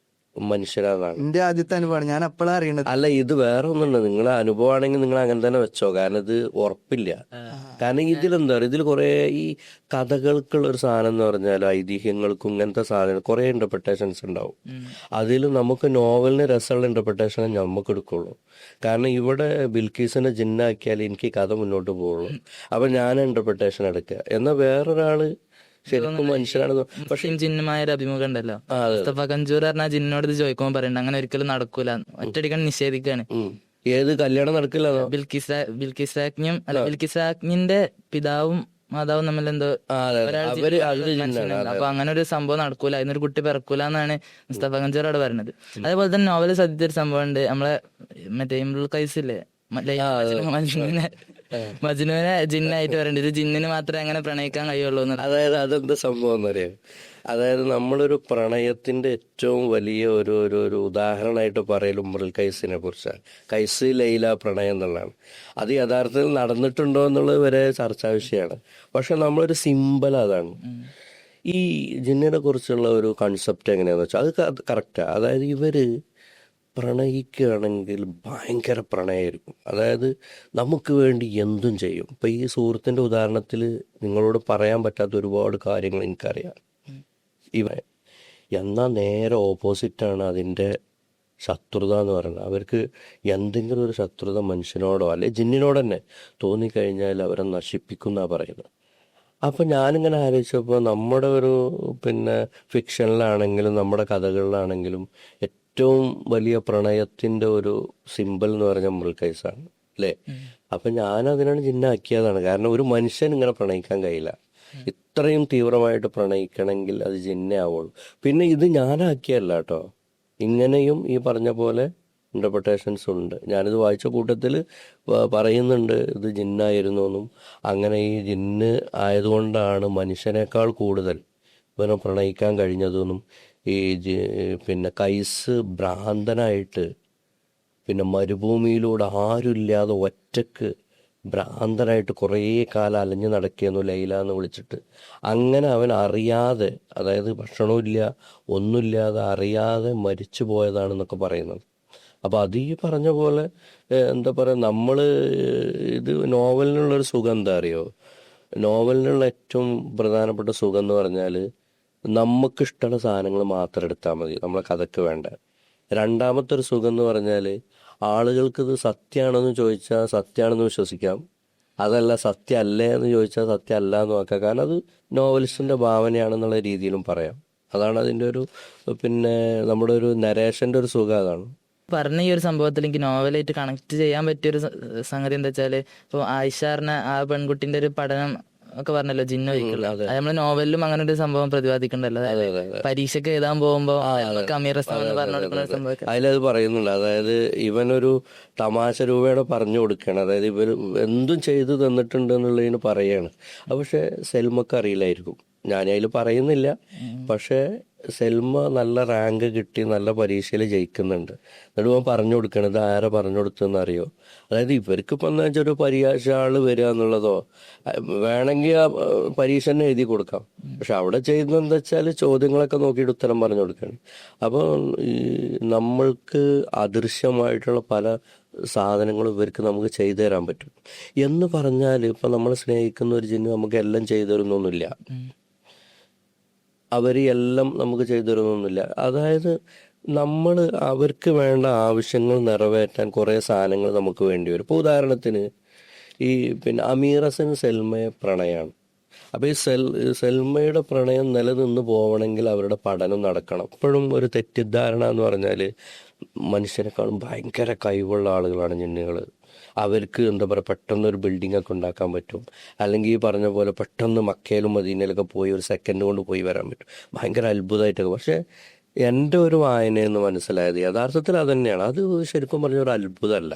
മനുഷ്യരാന്നാണ്. എന്റെ ആദ്യത്തെ അനുഭവമാണ്, ഞാൻ അപ്പോഴാണ് അറിയണത്. അല്ല, ഇത് വേറെ ഒന്നുണ്ട്. നിങ്ങളെ അനുഭവമാണെങ്കിൽ നിങ്ങൾ അങ്ങനെ തന്നെ വെച്ചോ, കാരണം ഇത് ഉറപ്പില്ല. കാരണം ഇതിലെന്താ പറയുക, ഇതിൽ കുറേ ഈ കഥകൾക്കുള്ള ഒരു സാധനം എന്ന് പറഞ്ഞാൽ ഐതിഹ്യങ്ങൾക്കും ഇങ്ങനത്തെ സാധനം കുറേ ഇന്റർപ്രിട്ടേഷൻസ് ഉണ്ടാവും. അതിൽ നമുക്ക് നോവലിന് രസമുള്ള ഇന്റർപ്രിട്ടേഷനെ നമുക്ക് എടുക്കുള്ളൂ. കാരണം ഇവിടെ ബിൽക്കീസിനെ ജിന്നാക്കിയാൽ എനിക്ക് കഥ മുന്നോട്ട് പോകുള്ളൂ. അപ്പം ഞാൻ ഇന്റർപ്രിട്ടേഷൻ എടുക്കുക, എന്നാൽ വേറൊരാള് ശരിക്കും മനുഷ്യനാണ്. പക്ഷെ ജിന്നുമായ ഒരു അഭിമുഖം ഉണ്ടല്ലോ, മുസ്തഫ കഞ്ചൂർ പറഞ്ഞ ജിന്നോട് ഇത് ചോദിക്കുമ്പോൾ പറയണ്ട അങ്ങനെ ഒരിക്കലും നടക്കൂല, ഒറ്റയടിക്കാൻ നിഷേധിക്കാണ്. ഏത് കല്യാണം നടക്കില്ല? ബിൽക്കിസ് രാജ്ഞിന്റെ പിതാവും മാതാവും തമ്മിൽ എന്തോ അപ്പൊ അങ്ങനെ ഒരു സംഭവം നടക്കൂല, അതിനൊരു കുട്ടി പിറക്കൂല എന്നാണ് മുസ്തഫ കഞ്ചൂർ അവിടെ പറയുന്നത്. അതേപോലെ തന്നെ നോവല് ശ്രദ്ധിച്ചൊരു സംഭവം ഉണ്ട്, നമ്മളെ മറ്റേ ഇമ്രുൽ ഖൈസില്ലേ, മനുഷ്യനെ മജ്നുവിനെ ജിന്നായിട്ട് വരേണ്ടി ഒരു ജിന്നിന് മാത്രമേ അങ്ങനെ പ്രണയിക്കാൻ കഴിയുള്ളൂ എന്ന്. അതായത് അതെന്താ സംഭവം എന്നറിയാം. അതായത് നമ്മളൊരു പ്രണയത്തിന്റെ ഏറ്റവും വലിയ ഒരു ഒരു ഒരു ഉദാഹരണമായിട്ട് പറയൽ ഉമ്രുൽ കൈസിനെ കുറിച്ചാണ്. കൈസ് ലൈല പ്രണയം എന്നുള്ളതാണ്. അത് യഥാർത്ഥത്തിൽ നടന്നിട്ടുണ്ടോ എന്നുള്ളത് വരെ ചർച്ചാ വിഷയമാണ്. പക്ഷെ നമ്മളൊരു സിമ്പൽ അതാണ്. ഈ ജിന്നിനെ കുറിച്ചുള്ള ഒരു കൺസെപ്റ്റ് എങ്ങനെയാന്ന് വെച്ചാൽ അത് കറക്റ്റാണ്. അതായത് ഇവര് പ്രണയിക്കുകയാണെങ്കിൽ ഭയങ്കര പ്രണയമായിരിക്കും. അതായത് നമുക്ക് വേണ്ടി എന്തും ചെയ്യും. ഇപ്പം ഈ സുഹൃത്തിൻ്റെ ഉദാഹരണത്തിൽ നിങ്ങളോട് പറയാൻ പറ്റാത്ത ഒരുപാട് കാര്യങ്ങൾ എനിക്കറിയാം. എന്നാൽ നേരെ ഓപ്പോസിറ്റാണ് അതിൻ്റെ ശത്രുത എന്ന് പറയുന്നത്. അവർക്ക് എന്തെങ്കിലും ഒരു ശത്രുത മനുഷ്യനോടോ അല്ലെ ജിന്നിനോട് തന്നെ തോന്നിക്കഴിഞ്ഞാൽ അവരെ നശിപ്പിക്കുന്നാണ് പറയുന്നത്. അപ്പം ഞാനിങ്ങനെ ആലോചിച്ചപ്പോൾ നമ്മുടെ ഒരു ഫിക്ഷനിലാണെങ്കിലും നമ്മുടെ കഥകളിലാണെങ്കിലും ഏറ്റവും വലിയ പ്രണയത്തിൻ്റെ ഒരു സിമ്പൽ എന്ന് പറഞ്ഞാൽ മുൾക്കൈസാണ് അല്ലേ. അപ്പം ഞാനതിനാണ് ജിന്നാക്കിയതാണ്. കാരണം ഒരു മനുഷ്യൻ ഇങ്ങനെ പ്രണയിക്കാൻ കഴിയില്ല. ഇത്രയും തീവ്രമായിട്ട് പ്രണയിക്കണമെങ്കിൽ അത് ജിന്നേ ആവുള്ളൂ. പിന്നെ ഇത് ഞാനാക്കിയല്ല കേട്ടോ, ഇങ്ങനെയും ഈ പറഞ്ഞ പോലെ ഇൻ്റർപ്രിട്ടേഷൻസ് ഉണ്ട്. ഞാനിത് വായിച്ച കൂട്ടത്തിൽ പറയുന്നുണ്ട് ഇത് ജിന്നായിരുന്നു എന്നും. അങ്ങനെ ഈ ജിന്ന് ആയതുകൊണ്ടാണ് മനുഷ്യനേക്കാൾ കൂടുതൽ ഇവനെ പ്രണയിക്കാൻ കഴിഞ്ഞതെന്നും. ഈ കൈസ് ഭ്രാന്തനായിട്ട് മരുഭൂമിയിലൂടെ ആരുമില്ലാതെ ഒറ്റക്ക് ഭ്രാന്തനായിട്ട് കുറേ കാലം അലഞ്ഞു നടക്കുകയെന്നു ലൈല എന്ന് വിളിച്ചിട്ട്. അങ്ങനെ അവൻ അറിയാതെ, അതായത് ഭക്ഷണമില്ല ഒന്നുമില്ലാതെ അറിയാതെ മരിച്ചു പോയതാണെന്നൊക്കെ പറയുന്നത്. അപ്പോൾ അത് ഈ പറഞ്ഞ പോലെ എന്താ പറയുക, നമ്മൾ ഇത് നോവലിനുള്ളൊരു സുഖം എന്താ അറിയോ, നോവലിനുള്ള ഏറ്റവും പ്രധാനപ്പെട്ട സുഖം എന്ന് പറഞ്ഞാൽ നമുക്കിഷ്ടമുള്ള സാധനങ്ങൾ മാത്രം എടുത്താൽ മതി, നമ്മളെ കഥയ്ക്ക് വേണ്ട. രണ്ടാമത്തെ ഒരു സുഖം എന്ന് പറഞ്ഞാൽ ആളുകൾക്കിത് സത്യമാണെന്ന് ചോദിച്ചാൽ സത്യമാണെന്ന് വിശ്വസിക്കാം, അതല്ല സത്യമല്ലേ എന്ന് ചോദിച്ചാൽ സത്യമല്ല എന്ന് നോക്കാം. കാരണം അത് നോവലിസ്റ്റിൻ്റെ ഭാവനയാണെന്നുള്ള രീതിയിലും പറയാം. അതാണ് അതിൻ്റെ ഒരു നമ്മുടെ ഒരു നരേഷൻ്റെ ഒരു സുഖം അതാണ്. പറഞ്ഞ ഈ ഒരു സംഭവത്തിൽ എനിക്ക് നോവലായിട്ട് കണക്ട് ചെയ്യാൻ പറ്റിയൊരു സംഗതി എന്താ വെച്ചാല്, ഇപ്പോൾ ആയിഷാറിനെ ആ പെൺകുട്ടിന്റെ ഒരു പഠനം ഒക്കെ പറഞ്ഞല്ലോ ജിന്നൊരിക്കലും, അത് നമ്മള് നോവലിലും അങ്ങനെ ഒരു സംഭവം പ്രതിപാദിക്കണ്ടല്ലോ. പരീക്ഷയ്ക്ക് എഴുതാൻ പോകുമ്പോ അമീർ റസ്താം എന്ന് പറഞ്ഞ സംഭവം അതിലത് പറയുന്നുണ്ട്. അതായത് ഇവനൊരു തമാശ രൂപയുടെ പറഞ്ഞു കൊടുക്കുകയാണ്. അതായത് ഇവർ എന്തും ചെയ്തു തന്നിട്ടുണ്ട് എന്നുള്ളതിന് പറയാണ്. പക്ഷെ സെൽമക്ക് അറിയില്ലായിരിക്കും. ഞാനതിൽ പറയുന്നില്ല. പക്ഷേ സെൽമ നല്ല റാങ്ക് കിട്ടി നല്ല പരീക്ഷയിൽ ജയിക്കുന്നുണ്ട്. എന്നിട്ട് ഇവൻ പറഞ്ഞു കൊടുക്കണത് ആരെ പറഞ്ഞു കൊടുത്തെന്ന് അറിയോ? അതായത് ഇവർക്കിപ്പോൾ എന്താ വെച്ചാൽ ഒരു പരീക്ഷ ആള് വരിക എന്നുള്ളതോ വേണമെങ്കിൽ ആ പരീക്ഷ തന്നെ എഴുതി കൊടുക്കാം. പക്ഷെ അവിടെ ചെയ്യുന്നത് എന്താ വെച്ചാൽ ചോദ്യങ്ങളൊക്കെ നോക്കിയിട്ട് ഉത്തരം പറഞ്ഞു കൊടുക്കുകയാണ്. അപ്പോൾ ഈ നമ്മൾക്ക് അദൃശ്യമായിട്ടുള്ള പല സാധനങ്ങളും ഇവർക്ക് നമുക്ക് ചെയ്തു തരാൻ പറ്റും എന്ന് പറഞ്ഞാൽ, ഇപ്പം നമ്മൾ സ്നേഹിക്കുന്ന ഒരു ജിന്ന് നമുക്ക് എല്ലാം ചെയ്തു തരുന്നൊന്നുമില്ല. അവർ എല്ലാം നമുക്ക് ചെയ്തു തരുന്നൊന്നുമില്ല. അതായത് നമ്മൾ അവർക്ക് വേണ്ട ആവശ്യങ്ങൾ നിറവേറ്റാൻ കുറേ സാധനങ്ങൾ നമുക്ക് വേണ്ടി വരും. ഇപ്പോൾ ഉദാഹരണത്തിന് ഈ അമീർ ഹസൻ സെൽമയെ പ്രണയമാണ്. അപ്പോൾ ഈ സെൽമയുടെ പ്രണയം നിലനിന്ന് പോകണമെങ്കിൽ അവരുടെ പഠനം നടക്കണം. എപ്പോഴും ഒരു തെറ്റിദ്ധാരണ എന്ന് പറഞ്ഞാൽ മനുഷ്യരെക്കാളും ഭയങ്കര കഴിവുള്ള ആളുകളാണ് ജിന്നുകൾ. അവർക്ക് എന്താ പറയുക, പെട്ടെന്ന് ഒരു ബിൽഡിംഗ് ഒക്കെ ഉണ്ടാക്കാൻ പറ്റും. അല്ലെങ്കിൽ ഈ പറഞ്ഞ പോലെ പെട്ടെന്ന് മക്കയിലും മദീനയിലൊക്കെ പോയി ഒരു സെക്കൻഡ് കൊണ്ട് പോയി വരാൻ പറ്റും. ഭയങ്കര അത്ഭുതമായിട്ടൊക്കെ. പക്ഷേ എൻ്റെ ഒരു വായനയെന്ന് മനസ്സിലായത് യഥാർത്ഥത്തിൽ അത് തന്നെയാണ്. അത് ശരിക്കും പറഞ്ഞ ഒരു അത്ഭുതമല്ല.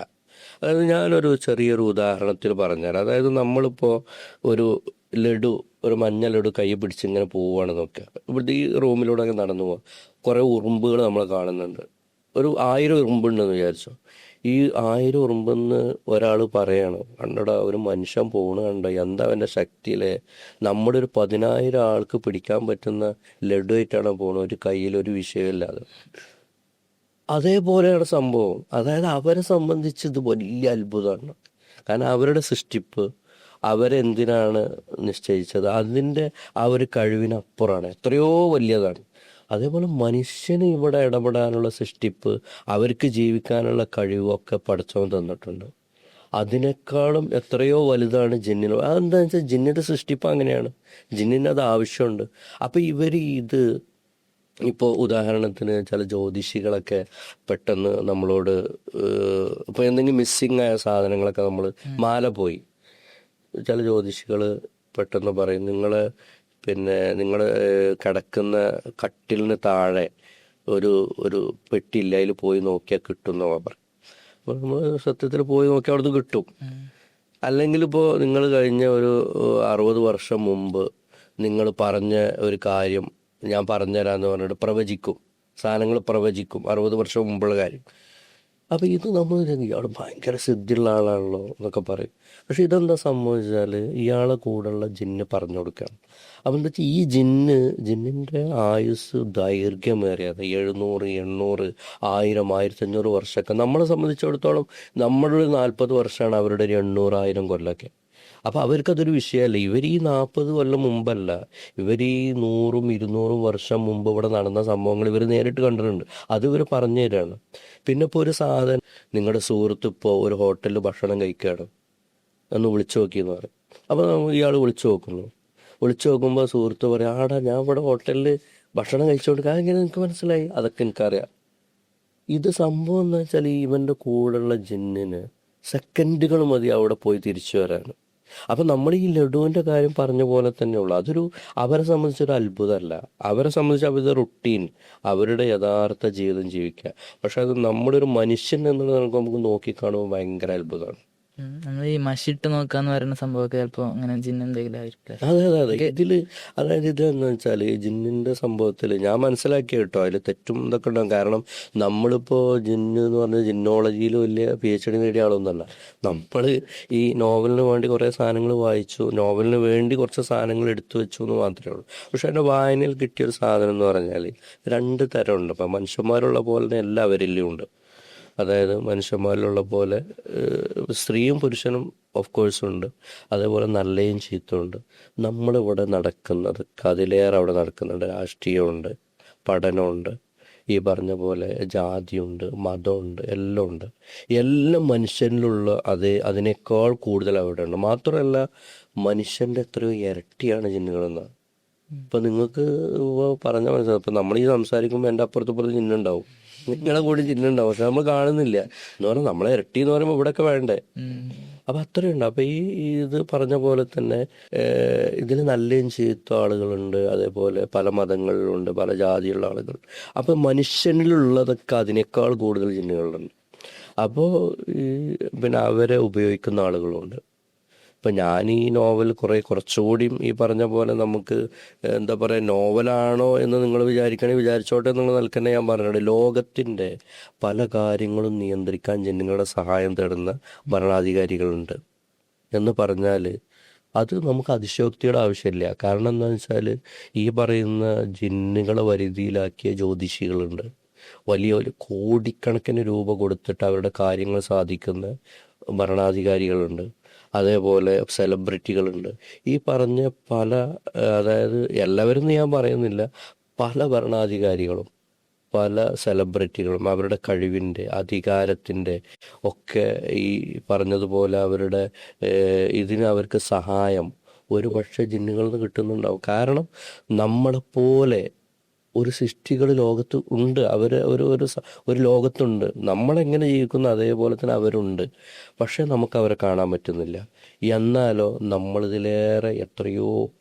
അതായത് ഞാനൊരു ചെറിയൊരു ഉദാഹരണത്തിൽ പറഞ്ഞുതരാം. അതായത് നമ്മളിപ്പോൾ ഒരു ലഡു, ഒരു മഞ്ഞ ലഡു കൈ പിടിച്ച് ഇങ്ങനെ പോവുകയാണ് നോക്കുക. ഇവിടുത്തെ ഈ റൂമിലൂടെ ഒക്കെ നടന്നു പോവുക. കുറേ ഉറുമ്പുകൾ നമ്മൾ കാണുന്നുണ്ട്. ഒരു 1000 ഉറുമ്പുണ്ടെന്ന് വിചാരിച്ചോ. ഈ 1000 ഉറുമ്പെന്ന് ഒരാൾ പറയണം, കണ്ടടാ ഒരു മനുഷ്യൻ പോണ കണ്ടോ, എന്താ അവൻ്റെ ശക്തിയിലെ. നമ്മുടെ ഒരു 10,000 ആൾക്ക് പിടിക്കാൻ പറ്റുന്ന ലഡു ആയിട്ടാണ് പോണത്, ഒരു കയ്യിൽ ഒരു വിഷയമില്ലാതെ. അതേപോലെയാണ് സംഭവം. അതായത് അവരെ സംബന്ധിച്ച് ഇത് വലിയ അത്ഭുതമാണ്. കാരണം അവരുടെ സൃഷ്ടിപ്പ് അവരെന്തിനാണ് നിശ്ചയിച്ചത് അതിൻ്റെ ആ ഒരു കഴിവിനപ്പുറമാണ്, എത്രയോ വലിയതാണ്. അതേപോലെ മനുഷ്യന് ഇവിടെ ഇടപെടാനുള്ള സൃഷ്ടിപ്പ്, അവർക്ക് ജീവിക്കാനുള്ള കഴിവൊക്കെ പടച്ചവൻ തന്നിട്ടുണ്ട്. അതിനേക്കാളും എത്രയോ വലുതാണ് ജിന്നിന്. അതെന്താണെന്ന് വെച്ചാൽ ജിന്നിൻ്റെ സൃഷ്ടിപ്പ് അങ്ങനെയാണ്, ജിന്നിന് അത് ആവശ്യമുണ്ട്. അപ്പം ഇവർ ഇത് ഇപ്പോൾ ഉദാഹരണത്തിന് ചില ജ്യോതിഷികളൊക്കെ പെട്ടെന്ന് നമ്മളോട് ഇപ്പോൾ എന്തെങ്കിലും മിസ്സിങ് ആയ സാധനങ്ങളൊക്കെ നമ്മൾ മാല പോയി, ചില ജ്യോതിഷികൾ പെട്ടെന്ന് പറയും നിങ്ങൾ കിടക്കുന്ന കട്ടിലിന് താഴെ ഒരു പെട്ടിയില്ല, അതിൽ പോയി നോക്കിയാൽ കിട്ടും എന്നൊക്കെ പറയും. അപ്പോൾ നമ്മൾ സത്യത്തിൽ പോയി നോക്കിയാൽ അവിടുന്ന് കിട്ടും. അല്ലെങ്കിൽ ഇപ്പോൾ നിങ്ങൾ കഴിഞ്ഞ ഒരു 60 വർഷം മുമ്പ് നിങ്ങൾ പറഞ്ഞ ഒരു കാര്യം ഞാൻ പറഞ്ഞുതരാമെന്ന് പറഞ്ഞിട്ട് പ്രവചിക്കും, സാധനങ്ങൾ പ്രവചിക്കും, 60 വർഷം മുമ്പുള്ള കാര്യം. അപ്പോൾ ഇത് നമ്മൾ ഇയാൾ ഭയങ്കര സിദ്ധിയുള്ള ആളാണല്ലോ എന്നൊക്കെ പറയും. പക്ഷെ ഇതെന്താ സംഭവിച്ചാൽ ഇയാളെ കൂടെയുള്ള ജിന്ന് പറഞ്ഞു കൊടുക്കുകയാണ്. അപ്പം എന്താ വെച്ചാൽ ഈ ജിന്നിൻ്റെ ആയുസ് ദൈർഘ്യമേറിയത് 700, 800, 1000, 1500 വർഷമൊക്കെ. നമ്മളെ സംബന്ധിച്ചിടത്തോളം നമ്മുടെ 40 വർഷമാണ് അവരുടെ ഒരു 800, 1000 കൊല്ലമൊക്കെ. അപ്പോൾ അവർക്കതൊരു വിഷയമല്ല. ഇവർ ഈ 40 കൊല്ലം മുമ്പല്ല, ഇവർ ഈ 100, 200 വർഷം മുമ്പ് ഇവിടെ നടന്ന സംഭവങ്ങൾ ഇവർ നേരിട്ട് കണ്ടിട്ടുണ്ട്. അത് ഇവർ പറഞ്ഞു തരാണ്. പിന്നെ ഇപ്പോൾ ഒരു സാധനം, നിങ്ങളുടെ സുഹൃത്ത് ഇപ്പോൾ ഒരു ഹോട്ടലിൽ ഭക്ഷണം കഴിക്കുകയാണ്, ഒന്ന് വിളിച്ചു നോക്കിയെന്ന് പറയും. അപ്പോൾ ഇയാൾ വിളിച്ചു നോക്കുമ്പോൾ സുഹൃത്ത് പറയും, ആടാ ഞാൻ ഇവിടെ ഹോട്ടലിൽ ഭക്ഷണം കഴിച്ചുകൊണ്ട് എങ്ങനെ നിങ്ങൾക്ക് മനസ്സിലായി? അതൊക്കെ എനിക്കറിയാം. ഇത് സംഭവം എന്ന് വെച്ചാൽ ഇവൻ്റെ കൂടെയുള്ള ജിന്നിന് സെക്കൻഡുകൾ മതി അവിടെ പോയി തിരിച്ചു വരാൻ. അപ്പം നമ്മൾ ഈ ലഡുവിൻ്റെ കാര്യം പറഞ്ഞ പോലെ തന്നെയുള്ളൂ. അതൊരു അവരെ സംബന്ധിച്ചൊരു അത്ഭുതമല്ല. അവരെ സംബന്ധിച്ച് അവരുടെ റുട്ടീൻ, അവരുടെ യഥാർത്ഥ ജീവിതം ജീവിക്കുക. പക്ഷെ അത് നമ്മളൊരു മനുഷ്യൻ എന്നുള്ളത് നമുക്ക് നോക്കിക്കാണുമ്പോൾ ഭയങ്കര അത്ഭുതമാണ്. നമ്മൾ ഈ മഷിട്ട് നോക്കാന്ന് പറയുന്ന സംഭവമൊക്കെ ചിലപ്പോൾ അങ്ങനെ ജിന്ന് എന്തെങ്കിലും ആയിരിക്കും. അതെ ഇതിൽ ഇതെന്ന് വെച്ചാൽ ജിന്നിൻ്റെ സംഭവത്തിൽ ഞാൻ മനസ്സിലാക്കിയ കേട്ടോ, അതിൽ തെറ്റും ഇതൊക്കെ ഉണ്ടാകും. കാരണം നമ്മളിപ്പോൾ ജിന്ന് എന്ന് പറഞ്ഞാൽ ജിന്നോളജിയിൽ വലിയ PhD നേടിയ ആളൊന്നുമല്ല. നമ്മൾ ഈ നോവലിന് വേണ്ടി കുറേ സാധനങ്ങൾ വായിച്ചു, നോവലിന് വേണ്ടി കുറച്ച് സാധനങ്ങൾ എടുത്തു വെച്ചു എന്ന് മാത്രമേ ഉള്ളൂ. പക്ഷെ എൻ്റെ വായനയിൽ കിട്ടിയൊരു സാധനം എന്ന് പറഞ്ഞാൽ 2 തരമുണ്ട്. ഇപ്പം മനുഷ്യന്മാരുള്ള പോലെ തന്നെ എല്ലാവരിലും ഉണ്ട്. അതായത് മനുഷ്യന്മാരിലുള്ള പോലെ സ്ത്രീയും പുരുഷനും ഓഫ് കോഴ്സ് ഉണ്ട്. അതേപോലെ നല്ലയും ചീത്തമുണ്ട്. നമ്മളിവിടെ നടക്കുന്നത് അതിലേറെ അവിടെ നടക്കുന്നുണ്ട്. രാഷ്ട്രീയമുണ്ട്, പഠനമുണ്ട്, ഈ പറഞ്ഞ പോലെ ജാതിയുണ്ട്, മതമുണ്ട്, എല്ലാം ഉണ്ട്. എല്ലാം മനുഷ്യനിലുള്ള അതിനേക്കാൾ കൂടുതൽ അവിടെ ഉണ്ട്. മാത്രമല്ല മനുഷ്യൻ്റെ എത്രയോ ഇരട്ടിയാണ് ജിന്നുകളെന്ന്. ഇപ്പം നിങ്ങൾക്ക് പറഞ്ഞ മനസ്സിലാവും. ഇപ്പം നമ്മൾ ഈ സംസാരിക്കുമ്പോൾ എൻ്റെ അപ്പുറത്തുപ്പുറത്ത് ജിന്നുണ്ടാവും, നിങ്ങളെ കൂടി ജിന്നുണ്ടാവും. പക്ഷെ നമ്മൾ കാണുന്നില്ല എന്ന് പറഞ്ഞാൽ നമ്മളെ ഇരട്ടി എന്ന് പറയുമ്പോൾ ഇവിടെയൊക്കെ വേണ്ടേ. അപ്പം അത്രയുണ്ട്. അപ്പം ഇത് പറഞ്ഞ പോലെ തന്നെ ഇതിൽ നല്ലയും ചീത്ത ആളുകളുണ്ട്. അതേപോലെ പല മതങ്ങളിലുണ്ട്, പല ജാതിയുള്ള ആളുകൾ. അപ്പം മനുഷ്യനിലുള്ളതൊക്കെ അതിനേക്കാൾ കൂടുതൽ ജിന്നുകളുണ്ട്. അപ്പോൾ പിന്നെ അവരെ ഉപയോഗിക്കുന്ന ആളുകളുണ്ട്. ഇപ്പം ഞാൻ ഈ നോവൽ കുറച്ചുകൂടിയും ഈ പറഞ്ഞ പോലെ നമുക്ക് എന്താ പറയുക, നോവലാണോ എന്ന് നിങ്ങൾ വിചാരിച്ചോട്ടെ എന്നുള്ള നിലക്കന്നെ ഞാൻ പറഞ്ഞിട്ടുണ്ട്. ലോകത്തിൻ്റെ പല കാര്യങ്ങളും നിയന്ത്രിക്കാൻ ജിന്നുകളുടെ സഹായം തേടുന്ന ഭരണാധികാരികളുണ്ട് എന്ന് പറഞ്ഞാൽ അത് നമുക്ക് അതിശയോക്തിയുടെ ആവശ്യമില്ല. കാരണം എന്താണെന്ന് വെച്ചാൽ ഈ പറയുന്ന ജിന്നുകളെ വരുതിയിലാക്കിയ ജ്യോതിഷികളുണ്ട്, വലിയ കോടിക്കണക്കിന് രൂപ കൊടുത്തിട്ട് അവരുടെ കാര്യങ്ങൾ സാധിക്കുന്ന ഭരണാധികാരികളുണ്ട്, അതേപോലെ സെലിബ്രിറ്റികളുണ്ട്. ഈ പറഞ്ഞ പല, അതായത് എല്ലാവരും ഞാൻ പറയുന്നില്ല, പല ഭരണാധികാരികളും പല സെലിബ്രിറ്റികളും അവരുടെ കഴിവിൻ്റെ, അധികാരത്തിൻ്റെ ഒക്കെ ഈ പറഞ്ഞതുപോലെ അവരുടെ അവർക്ക് സഹായം ഒരു പക്ഷേ ജിന്നുകളിൽ നിന്ന് കിട്ടുന്നുണ്ടാവും. കാരണം നമ്മളെപ്പോലെ ഒരു സൃഷ്ടികൾ ലോകത്ത് ഉണ്ട്. അവർ ഒരു ലോകത്തുണ്ട്. നമ്മളെങ്ങനെ ജീവിക്കുന്നു അതേപോലെ തന്നെ അവരുണ്ട്. പക്ഷെ നമുക്ക് അവരെ കാണാൻ പറ്റുന്നില്ല. എന്നാലോ നമ്മളിതിലേറെ എത്രയോ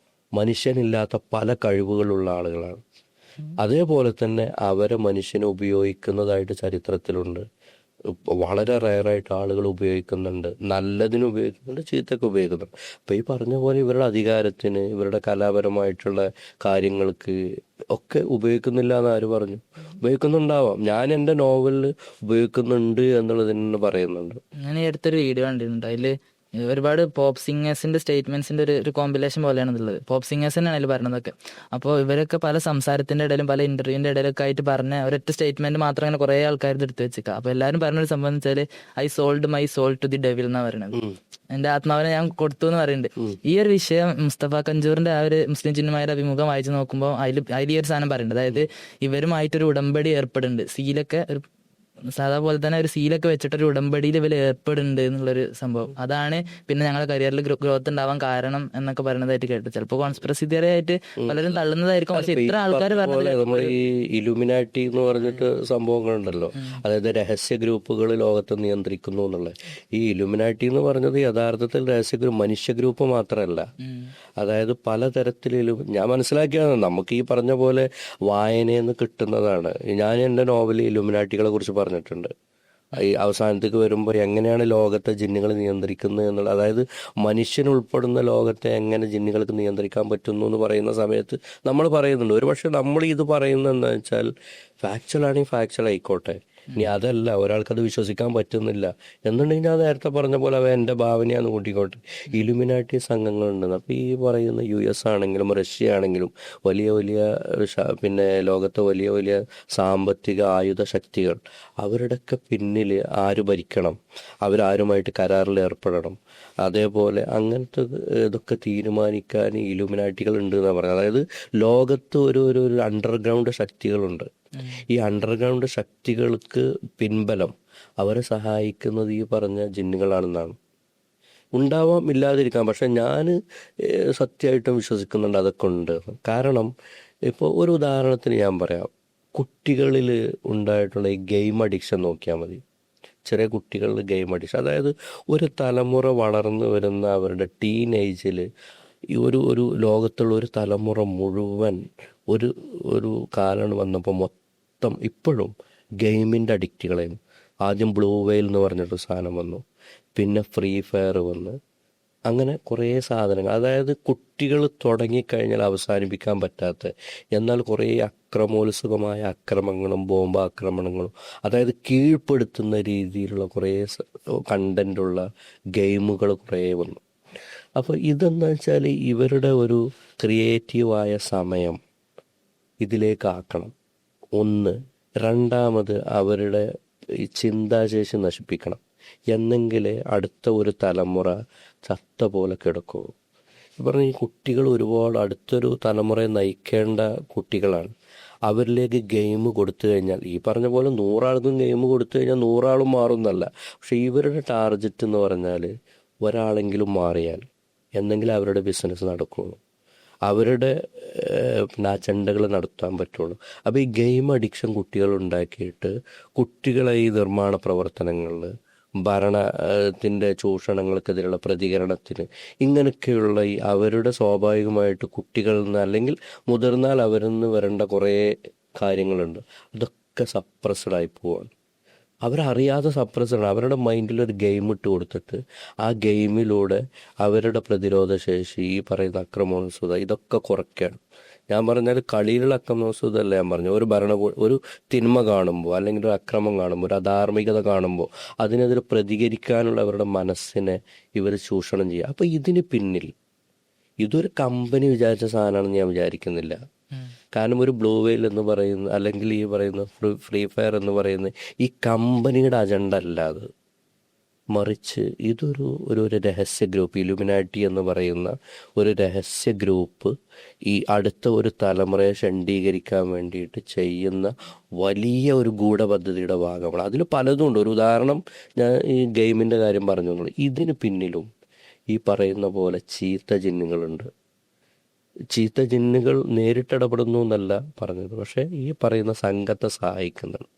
മനുഷ്യനില്ലാത്ത പല കഴിവുകളുള്ള ആളുകളാണ്. അതേപോലെ തന്നെ അവരെ മനുഷ്യനെ ഉപയോഗിക്കുന്നതായിട്ട് ചരിത്രത്തിലുണ്ട്. വളരെ റയറായിട്ട് ആളുകൾ ഉപയോഗിക്കുന്നുണ്ട്. നല്ലതിന് ഉപയോഗിക്കുന്നുണ്ട്, ചീത്തക്ക് ഉപയോഗിക്കുന്നുണ്ട്. അപ്പോൾ ഈ പറഞ്ഞ പോലെ ഇവരുടെ അധികാരത്തിന്, ഇവരുടെ കലാപരമായിട്ടുള്ള കാര്യങ്ങൾക്ക് ഒക്കെ ഉപയോഗിക്കുന്നില്ല എന്ന് ആര് പറഞ്ഞു? ഉപയോഗിക്കുന്നുണ്ടാവാം. ഞാൻ എൻ്റെ നോവലിൽ ഉപയോഗിക്കുന്നുണ്ട് എന്നുള്ളത് തന്നെ പറയുന്നുണ്ട്. ഞാൻ ഈ അടുത്തൊരു വീഡിയോ കണ്ടിട്ടുണ്ട്. അതിൽ ഒരുപാട് പോപ്പ് സിംഗേഴ്സിന്റെ സ്റ്റേറ്റ്മെന്റ്സിന്റെ ഒരു കോമ്പിനേഷൻ പോലെയാണ് ഉള്ളത്. പോപ്പ് സിംഗേഴ്സ് തന്നെയാണ് അതിൽ പറഞ്ഞതൊക്കെ. അപ്പോൾ ഇവരൊക്കെ പല സംസാരത്തിന്റെ ഇടയിലും പല ഇന്റർവ്യൂവിന്റെ ഇടയിലൊക്കെ ആയിട്ട് പറഞ്ഞ ഒരൊറ്റ സ്റ്റേറ്റ്മെന്റ് മാത്രം അങ്ങനെ കുറെ ആൾക്കാർ ഇത് എടുത്ത് വെച്ചേക്കാം. അപ്പോൾ എല്ലാവരും പറഞ്ഞൊരു സംഭവം എന്ന് വെച്ചാൽ I sold my soul to the devil എന്നാണ് പറയുന്നത്. എന്റെ ആത്മാവിനെ ഞാൻ കൊടുത്തു എന്ന് പറയുന്നുണ്ട്. ഈ ഒരു വിഷയം മുസ്തഫ കഞ്ചൂറിന്റെ ആ ഒരു മുസ്ലിം ചിഹ്നമാരുടെ അഭിമുഖം വായിച്ചു നോക്കുമ്പോൾ അതിൽ ഈ ഒരു സാധനം പറയുന്നുണ്ട്. അതായത് ഇവരുമായിട്ടൊരു ഉടമ്പടി ഏർപ്പെടുന്നുണ്ട്. സീലൊക്കെ ഒരു സാധാ പോലെ തന്നെ ഒരു സീലൊക്കെ വെച്ചിട്ടൊരു ഉടമ്പടിയിൽ ഇവർ ഏർപ്പെടുന്നുണ്ട് എന്നുള്ളൊരു സംഭവം. അതാണ് പിന്നെ ഞങ്ങളുടെ കരിയറിൽ ഗ്രോത്ത് ഉണ്ടാവാൻ കാരണം എന്നൊക്കെ പറയുന്നതായിട്ട് കേട്ടു. ചിലപ്പോൾ കോൺസ്പിറസി തിയറി ആയിട്ട് പലരും തള്ളുന്നതായിരിക്കും. പക്ഷെ ഇത്ര ആൾക്കാർ പറഞ്ഞത് നമ്മൾ ഈ ഇലുമിനാറ്റി എന്ന് പറഞ്ഞിട്ട് സംഭവങ്ങളുണ്ടല്ലോ, അതായത് രഹസ്യ ഗ്രൂപ്പുകൾ ലോകത്തെ നിയന്ത്രിക്കുന്നു എന്നുള്ളത്. ഈ ഇലുമിനാറ്റി എന്ന് പറഞ്ഞത് യഥാർത്ഥത്തിൽ മനുഷ്യ ഗ്രൂപ്പ് മാത്രമല്ല, അതായത് പലതരത്തിലും ഞാൻ മനസ്സിലാക്കിയത് നമുക്ക് ഈ പറഞ്ഞ പോലെ വായനയെന്ന് കിട്ടുന്നതാണ്. ഞാൻ എൻ്റെ നോവലിൽ ഇലുമിനാറ്റികളെ കുറിച്ച് പറഞ്ഞിട്ടുണ്ട്. ഈ അവസാനത്തേക്ക് വരുമ്പോൾ എങ്ങനെയാണ് ലോകത്തെ ജിന്നുകൾ നിയന്ത്രിക്കുന്നത് എന്നുള്ള, അതായത് മനുഷ്യനുൾപ്പെടുന്ന ലോകത്തെ എങ്ങനെ ജിന്നുകൾക്ക് നിയന്ത്രിക്കാൻ പറ്റുന്നു എന്ന് പറയുന്ന സമയത്ത് നമ്മൾ പറയുന്നുണ്ട്. ഒരു പക്ഷേ നമ്മൾ ഇത് പറയുന്നത് എന്താ വെച്ചാൽ ഫാക്ച്വൽ ആണെങ്കിൽ ഫാക്ച്വൽ ആയിക്കോട്ടെ, ഇനി അതല്ല ഒരാൾക്കത് വിശ്വസിക്കാൻ പറ്റുന്നില്ല എന്നുണ്ടെങ്കിൽ ഞാൻ നേരത്തെ പറഞ്ഞ പോലെ അവ എൻ്റെ ഭാവനയാന്ന് കൂട്ടിക്കോട്ടെ. ഇലുമിനാറ്റി സംഘങ്ങളുണ്ടെന്ന്. അപ്പോൾ ഈ പറയുന്ന US ആണെങ്കിലും റഷ്യ ആണെങ്കിലും വലിയ വലിയ പിന്നെ ലോകത്തെ വലിയ വലിയ സാമ്പത്തിക ആയുധ ശക്തികൾ, അവരുടെയൊക്കെ പിന്നിൽ ആര് ഭരിക്കണം, അവരാരുമായിട്ട് കരാറിൽ ഏർപ്പെടണം, അതേപോലെ അങ്ങനത്തെ ഇതൊക്കെ തീരുമാനിക്കാൻ ഇലുമിനാറ്റികൾ ഉണ്ട് എന്നാണ് പറയുന്നത്. അതായത് ലോകത്ത് ഒരു അണ്ടർഗ്രൗണ്ട് ശക്തികളുണ്ട്. ഈ അണ്ടർഗ്രൗണ്ട് ശക്തികൾക്ക് പിൻബലം അവരെ സഹായിക്കുന്നത് ഈ പറഞ്ഞ ജിന്നുകളാണെന്നാണ്. ഉണ്ടാവാം, ഇല്ലാതിരിക്കാം, പക്ഷെ ഞാൻ സത്യമായിട്ടും വിശ്വസിക്കുന്നുണ്ട് അതൊക്കെ ഉണ്ട്. കാരണം ഇപ്പോൾ ഒരു ഉദാഹരണത്തിന് ഞാൻ പറയാം, കുട്ടികളിൽ ഉണ്ടായിട്ടുള്ള ഈ ഗെയിം അഡിക്ഷൻ നോക്കിയാൽ മതി. ചെറിയ കുട്ടികളിൽ ഗെയിം അഡിക്ഷൻ, അതായത് ഒരു തലമുറ വളർന്നു വരുന്ന അവരുടെ ടീനേജിൽ ഈ ഒരു ലോകത്തുള്ള ഒരു തലമുറ മുഴുവൻ ഒരു കാലം വന്നപ്പോൾ മൊത്തം ഇപ്പോഴും ഗെയിമിൻ്റെ അഡിക്റ്റുകളായിരുന്നു. ആദ്യം ബ്ലൂ വെയിൽ എന്ന് പറഞ്ഞിട്ടൊരു സാധനം വന്നു, പിന്നെ ഫ്രീ ഫയർ വന്ന്, അങ്ങനെ കുറേ സാധനങ്ങൾ. അതായത് കുട്ടികൾ തുടങ്ങിക്കഴിഞ്ഞാൽ അവസാനിപ്പിക്കാൻ പറ്റാത്ത, എന്നാൽ കുറേ അക്രമോത്സുകമായ അക്രമങ്ങളും ബോംബാക്രമണങ്ങളും, അതായത് കീഴ്പ്പെടുത്തുന്ന രീതിയിലുള്ള കുറേ കണ്ടൻ്റുള്ള ഗെയിമുകൾ കുറേ വന്നു. അപ്പോൾ ഇതെന്ന് വെച്ചാൽ ഇവരുടെ ഒരു ക്രിയേറ്റീവായ സമയം ഇതിലേക്കാക്കണം, ഒന്ന്. രണ്ടാമത് അവരുടെ ഈ ചിന്താശേഷി നശിപ്പിക്കണം, എന്നെങ്കിലേ അടുത്ത ഒരു തലമുറ ചത്ത പോലെ കിടക്കൂ. പറഞ്ഞ ഈ കുട്ടികൾ ഒരുപാട് അടുത്തൊരു തലമുറയെ നയിക്കേണ്ട കുട്ടികളാണ്. അവരിലേക്ക് ഗെയിം കൊടുത്തു കഴിഞ്ഞാൽ ഈ പറഞ്ഞ പോലെ 100 ആൾക്കും ഗെയിം കൊടുത്തു കഴിഞ്ഞാൽ 100 ആളും മാറുന്നല്ല. പക്ഷെ ഇവരുടെ ടാർഗറ്റ് എന്ന് പറഞ്ഞാൽ ഒരാളെങ്കിലും മാറിയാൽ എന്നെങ്കിലും അവരുടെ ബിസിനസ് നടക്കുകയുള്ളൂ, അവരുടെ അജണ്ടകൾ നടത്താൻ പറ്റുള്ളൂ. അപ്പോൾ ഈ ഗെയിം അഡിക്ഷൻ കുട്ടികൾ ഉണ്ടാക്കിയിട്ട് കുട്ടികളെ ഈ നിർമ്മാണ പ്രവർത്തനങ്ങളിൽ, ഭരണത്തിൻ്റെ ചൂഷണങ്ങൾക്കെതിരെയുള്ള പ്രതികരണത്തിന്, ഇങ്ങനെയൊക്കെയുള്ള ഈ അവരുടെ സ്വാഭാവികമായിട്ട് കുട്ടികളിൽ നിന്ന് അല്ലെങ്കിൽ മുതിർന്നാൽ അവരിൽ നിന്ന് വരേണ്ട കുറേ കാര്യങ്ങളുണ്ട്, അതൊക്കെ സപ്രസ്ഡായി പോവാണ്. അവരറിയാതെ സപ്രസ്ഡാണ്. അവരുടെ മൈൻഡിലൊരു ഗെയിം ഇട്ട് കൊടുത്തിട്ട് ആ ഗെയിമിലൂടെ അവരുടെ പ്രതിരോധ ശേഷി, ഈ പറയുന്ന അക്രമോത്സുകത, ഇതൊക്കെ കുറയ്ക്കുകയാണ്. ഞാൻ പറഞ്ഞാൽ കളിയിലുള്ള അക്രമോത്സുകതല്ല ഞാൻ പറഞ്ഞു. ഒരു തിന്മ കാണുമ്പോൾ അല്ലെങ്കിൽ ഒരു അക്രമം കാണുമ്പോൾ, ഒരു അധാർമികത കാണുമ്പോൾ അതിനെതിരെ പ്രതികരിക്കാനുള്ള അവരുടെ മനസ്സിനെ ഇവർ ചൂഷണം ചെയ്യുക. അപ്പോൾ ഇതിന് പിന്നിൽ ഇതൊരു കമ്പനി വിചാരിച്ച സാധനമാണെന്ന് ഞാൻ വിചാരിക്കുന്നില്ല. കാരണം ഒരു ബ്ലൂ വെയിൽ എന്ന് പറയുന്ന അല്ലെങ്കിൽ ഈ പറയുന്ന ഫ്രീ ഫയർ എന്ന് പറയുന്ന ഈ കമ്പനിയുടെ അജണ്ട അല്ല അത്, മറിച്ച് ഒരു രഹസ്യ ഗ്രൂപ്പ്, ഇലുമിനാറ്റി എന്ന് പറയുന്ന ഒരു രഹസ്യ ഗ്രൂപ്പ് ഈ അടുത്ത ഒരു തലമുറയെ ഷണ്ഡീകരിക്കാൻ വേണ്ടിയിട്ട് ചെയ്യുന്ന വലിയ ഒരു ഗൂഢപദ്ധതിയുടെ ഭാഗമാണ്. അതിൽ പലതും ഉണ്ട്. ഒരു ഉദാഹരണം ഞാൻ ഈ ഗെയിമിൻ്റെ കാര്യം പറഞ്ഞു എന്നുള്ളൂ. ഇതിന് പിന്നിലും ഈ പറയുന്ന പോലെ ചീത്ത ജിന്നുകളുണ്ട്. ചീത്ത ജിന്നുകൾ നേരിട്ടിടപെടുന്നു എന്നല്ല പറഞ്ഞത്, പക്ഷേ ഈ പറയുന്ന സംഘത്തെ സഹായിക്കുന്നുണ്ട്.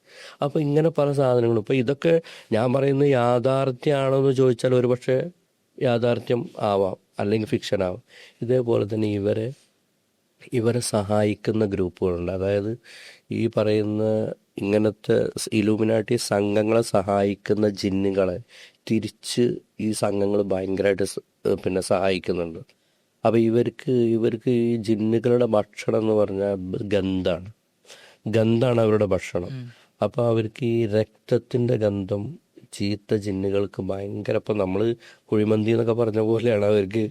അപ്പോൾ ഇങ്ങനെ പല സാധനങ്ങളും. ഇപ്പോൾ ഇതൊക്കെ ഞാൻ പറയുന്നത് യാഥാർത്ഥ്യമാണോ എന്ന് ചോദിച്ചാൽ ഒരു പക്ഷേ യാഥാർത്ഥ്യം ആവാം, അല്ലെങ്കിൽ ഫിക്ഷൻ ആവാം. ഇതേപോലെ തന്നെ ഇവരെ സഹായിക്കുന്ന ഗ്രൂപ്പുകളുണ്ട്. അതായത് ഈ പറയുന്ന ഇങ്ങനത്തെ ഇലുമിനാറ്റി സംഘങ്ങളെ സഹായിക്കുന്ന ജിന്നുകളെ തിരിച്ച് ഈ സംഘങ്ങൾ ഭയങ്കരമായിട്ട് സഹായിക്കുന്നുണ്ട്. അപ്പോൾ ഇവർക്ക് ഈ ജിന്നുകളുടെ ഭക്ഷണം എന്ന് പറഞ്ഞാൽ ഗന്ധാണ് അവരുടെ ഭക്ഷണം. അപ്പോൾ അവർക്ക് ഈ രക്തത്തിൻ്റെ ഗന്ധം ചീത്ത ജിന്നുകൾക്ക് ഭയങ്കര, ഇപ്പം നമ്മൾ കുഴിമന്തി എന്നൊക്കെ പറഞ്ഞ പോലെയാണ് അവർക്ക്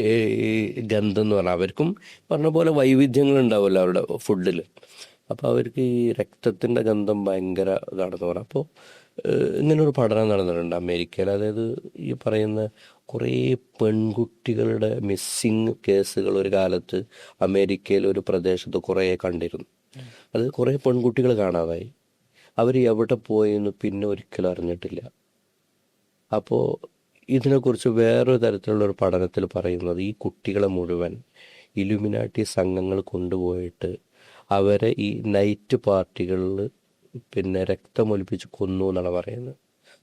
ഈ ഗന്ധം എന്ന് പറഞ്ഞാൽ. അവർക്കും പറഞ്ഞ പോലെ വൈവിധ്യങ്ങൾ ഉണ്ടാവുമല്ലോ അവരുടെ ഫുഡിൽ. അപ്പോൾ അവർക്ക് ഈ രക്തത്തിൻ്റെ ഗന്ധം ഭയങ്കര ഇതാണെന്ന് പറയാം. അപ്പോൾ ഇങ്ങനൊരു പഠനം നടന്നിട്ടുണ്ട് അമേരിക്കയിൽ. അതായത് ഈ പറയുന്ന കുറേ പെൺകുട്ടികളുടെ മിസ്സിങ് കേസുകൾ ഒരു കാലത്ത് അമേരിക്കയിൽ ഒരു പ്രദേശത്ത് കുറേ കണ്ടിരുന്നു. അത് കുറേ പെൺകുട്ടികൾ കാണാതായി. അവർ എവിടെ പോയെന്ന് പിന്നെ ഒരിക്കലും അറിഞ്ഞിട്ടില്ല. അപ്പോൾ ഇതിനെക്കുറിച്ച് വേറൊരു തരത്തിലുള്ളൊരു പഠനത്തിൽ പറയുന്നത് ഈ കുട്ടികളെ മുഴുവൻ ഇലുമിനാറ്റി സംഘങ്ങൾ കൊണ്ടുപോയിട്ട് അവരെ ഈ നൈറ്റ് പാർട്ടികളിൽ രക്തമൊലിപ്പിച്ച് കൊന്നു എന്നാണ് പറയുന്നത്.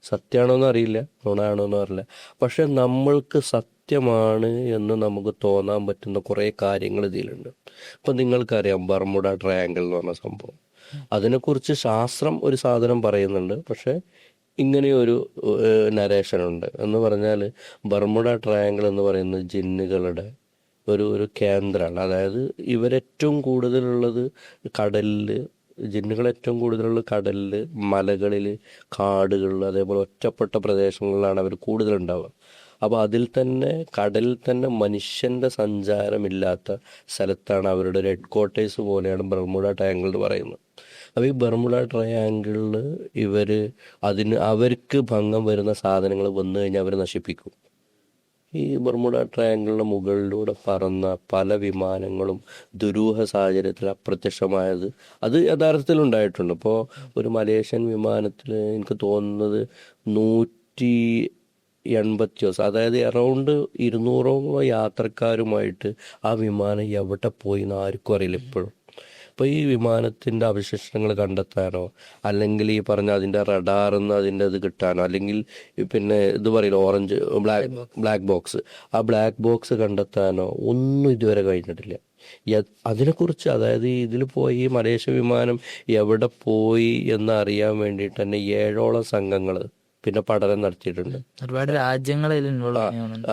സത്യമാണോന്നും അറിയില്ല, നുണയാണോന്നും അറിയില്ല. പക്ഷെ നമ്മൾക്ക് സത്യമാണ് എന്ന് നമുക്ക് തോന്നാൻ പറ്റുന്ന കുറേ കാര്യങ്ങൾ ഇതിലുണ്ട്. ഇപ്പം നിങ്ങൾക്കറിയാം ബർമുഡ ട്രയാങ്കിൾ എന്ന് പറഞ്ഞ സംഭവം. അതിനെക്കുറിച്ച് ശാസ്ത്രം ഒരു സാധനം പറയുന്നുണ്ട്, പക്ഷെ ഇങ്ങനെയൊരു നരേഷനുണ്ട് എന്ന് പറഞ്ഞാൽ ബർമുഡ ട്രയാങ്കിൾ എന്ന് പറയുന്നത് ജിന്നുകളുടെ ഒരു കേന്ദ്രമാണ്. അതായത് ഇവരേറ്റവും കൂടുതലുള്ളത് കടലിൽ, ജിന്നുകൾ ഏറ്റവും കൂടുതലുള്ളത് കടലിൽ, മലകളിൽ, കാടുകളിൽ, അതേപോലെ ഒറ്റപ്പെട്ട പ്രദേശങ്ങളിലാണ് അവർ കൂടുതലുണ്ടാവുക. അപ്പോൾ അതിൽ തന്നെ കടലിൽ തന്നെ മനുഷ്യൻ്റെ സഞ്ചാരമില്ലാത്ത സ്ഥലത്താണ് അവരുടെ ഒരു ഹെഡ് ക്വാർട്ടേഴ്സ് പോലെയാണ് ബർമുഡ ട്രയാങ്കിൾ എന്ന് പറയുന്നത്. അപ്പോൾ ഈ ബർമുഡ ട്രയാങ്കിളിൽ ഇവർ അവർക്ക് ഭംഗം വരുന്ന സാധനങ്ങൾ വന്നു കഴിഞ്ഞാൽ അവർ നശിപ്പിക്കും. ഈ ബർമുഡ ട്രയാങ്കിളിൻ്റെ മുകളിലൂടെ പറന്ന പല വിമാനങ്ങളും ദുരൂഹ സാഹചര്യത്തിൽ അപ്രത്യക്ഷമായത് അത് യഥാർത്ഥത്തിൽ ഉണ്ടായിട്ടുണ്ട്. ഇപ്പോൾ ഒരു മലേഷ്യൻ വിമാനത്തിൽ എനിക്ക് തോന്നുന്നത് 180, അതായത് അറൗണ്ട് 200ഓളം യാത്രക്കാരുമായിട്ട് ആ വിമാനം എവിടെ പോയി എന്ന് ആർക്കും അറിയില്ല ഇപ്പോഴും. അപ്പോൾ ഈ വിമാനത്തിൻ്റെ അവശിഷ്ടങ്ങൾ കണ്ടെത്താനോ, അല്ലെങ്കിൽ ഈ പറഞ്ഞ അതിൻ്റെ റഡാറിന്ന് അതിൻ്റെ ഇത് കിട്ടാനോ, അല്ലെങ്കിൽ പിന്നെ ഇത് പറയില്ല ഓറഞ്ച് ബ്ലാക്ക് ബോക്സ്, ആ ബ്ലാക്ക് ബോക്സ് കണ്ടെത്താനോ ഒന്നും ഇതുവരെ കഴിഞ്ഞിട്ടില്ല. അതിനെക്കുറിച്ച്, അതായത് ഇതിൽ പോയി ഈ മലേഷ്യ വിമാനം എവിടെ പോയി എന്ന് അറിയാൻ വേണ്ടിയിട്ട് തന്നെ 7ഓളം സംഘങ്ങൾ പിന്നെ പഠനം നടത്തിയിട്ടുണ്ട്. ഒരുപാട് രാജ്യങ്ങൾ ഇൻവോൾവ്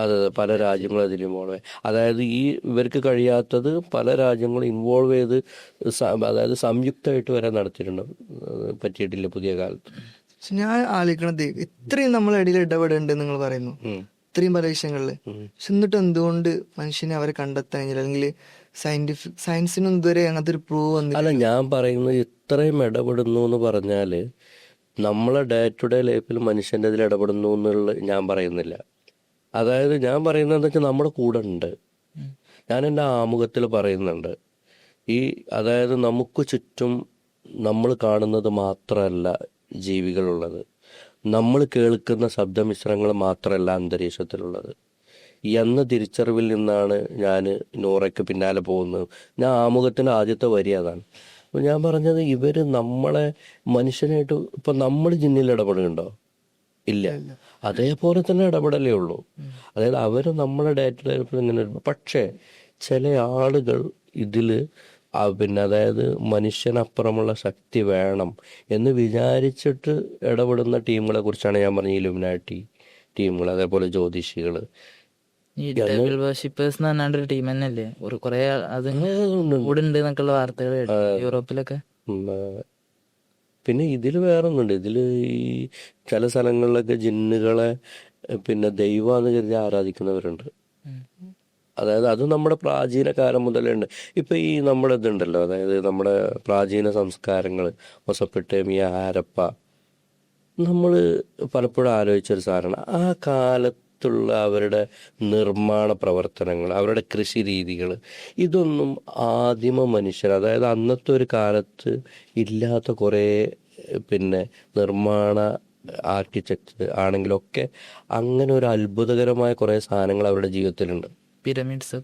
അതെ, പല രാജ്യങ്ങളും അതിൽ ഇൻവോൾവ് ആയി. അതായത് ഇവർക്ക് കഴിയാത്തത് പല രാജ്യങ്ങളും ഇൻവോൾവ് ചെയ്ത് അതായത് സംയുക്തമായിട്ട് വരെ നടത്തിയിട്ടുണ്ട്. പറ്റിയിട്ടില്ല പുതിയ കാലത്ത്. ഞാൻ ആലോചിക്കണത് ഇത്രയും നമ്മളെ ഇടയിൽ ഇടപെടേണ്ടത് നിങ്ങൾ പറയുന്നു, ഇത്രയും പല വിഷയങ്ങളില്. പക്ഷെ എന്നിട്ട് എന്തുകൊണ്ട് മനുഷ്യനെ അവരെ കണ്ടെത്താൻ കഴിഞ്ഞില്ല? അല്ലെങ്കിൽ സയൻസിനും ഇതുവരെ അങ്ങനത്തെ ഒരു പ്രൂവ് വന്നില്ല. അല്ല, ഞാൻ പറയുന്നത് ഇത്രയും ഇടപെടുന്നു എന്ന് പറഞ്ഞാല് നമ്മളെ ഡേ ടു ഡേ ലൈഫിൽ മനുഷ്യൻ്റെ ഇതിൽ ഇടപെടുന്നു എന്നുള്ള ഞാൻ പറയുന്നില്ല. അതായത് ഞാൻ പറയുന്നത് എന്താ വെച്ചാൽ നമ്മുടെ കൂടെ ഉണ്ട്. ഞാൻ എൻ്റെ ആമുഖത്തിൽ പറയുന്നുണ്ട്, അതായത് നമുക്ക് ചുറ്റും നമ്മൾ കാണുന്നത് മാത്രമല്ല ജീവികളുള്ളത്, നമ്മൾ കേൾക്കുന്ന ശബ്ദമിശ്രങ്ങൾ മാത്രമല്ല അന്തരീക്ഷത്തിലുള്ളത് എന്ന തിരിച്ചറിവിൽ നിന്നാണ് ഞാൻ നൂറയ്ക്ക് പിന്നാലെ പോകുന്നത്. ഞാൻ ആമുഖത്തിൻ്റെ ആദ്യത്തെ വരി അതാണ്. അപ്പോൾ ഞാൻ പറഞ്ഞത് ഇവർ നമ്മളെ മനുഷ്യനായിട്ട് ഇപ്പം നമ്മൾ ജിന്നിൽ ഇടപെടുന്നുണ്ടോ? ഇല്ല. അതേപോലെ തന്നെ ഇടപെടലേ ഉള്ളൂ. അതായത് അവർ നമ്മളെ ഡേറ്റ ഇങ്ങനെ, പക്ഷേ ചില ആളുകൾ ഇതിൽ പിന്നെ അതായത് മനുഷ്യനപ്പുറമുള്ള ശക്തി വേണം എന്ന് വിചാരിച്ചിട്ട് ഇടപെടുന്ന ടീമുകളെ കുറിച്ചാണ് ഞാൻ പറഞ്ഞ ഇലുമിനാറ്റി ടീമുകൾ, അതേപോലെ ജ്യോതിഷികൾ. ഈ ഡെവിൾ വർഷിപ്പേഴ്സ് എന്ന് പറഞ്ഞാണ്ട് ഒരു ടീം തന്നെ അല്ലേ, ഒരു കുറെ അത് കൂടെ ഉണ്ട് എന്നൊക്കെയുള്ള വാർത്തകൾ യൂറോപ്പിലൊക്കെ. പിന്നെ ഇതിൽ വേറെ ഒന്നുണ്ട്. ഇതിൽ ഈ ചില സ്ഥലങ്ങളിലൊക്കെ ജിന്നുകളെ പിന്നെ ദൈവമാണെന്ന് കരുതി ആരാധിക്കുന്നവരുണ്ട്. അതായത് അത് നമ്മുടെ പ്രാചീന കാലം മുതലേ ഉണ്ട്. ഇപ്പം ഈ നമ്മുടെ ഇതുണ്ടല്ലോ, അതായത് നമ്മുടെ പ്രാചീന സംസ്കാരങ്ങൾ, മൊസപ്പൊട്ടേമിയ, ഹാരപ്പ, നമ്മൾ പലപ്പോഴും ആലോചിച്ചൊരു സാധനമാണ് ആ കാലത്തുള്ള അവരുടെ നിർമ്മാണ പ്രവർത്തനങ്ങൾ, അവരുടെ കൃഷി രീതികൾ. ഇതൊന്നും ആദിമ മനുഷ്യർ, അതായത് അന്നത്തെ ഒരു കാലത്ത് ഇല്ലാത്ത കുറേ പിന്നെ നിർമ്മാണ ആർക്കിടെക്ചർ ആണെങ്കിലൊക്കെ അങ്ങനെ ഒരു അത്ഭുതകരമായ കുറേ സാധനങ്ങൾ അവരുടെ ജീവിതത്തിലുണ്ട്. പിരമിഡ്സ്,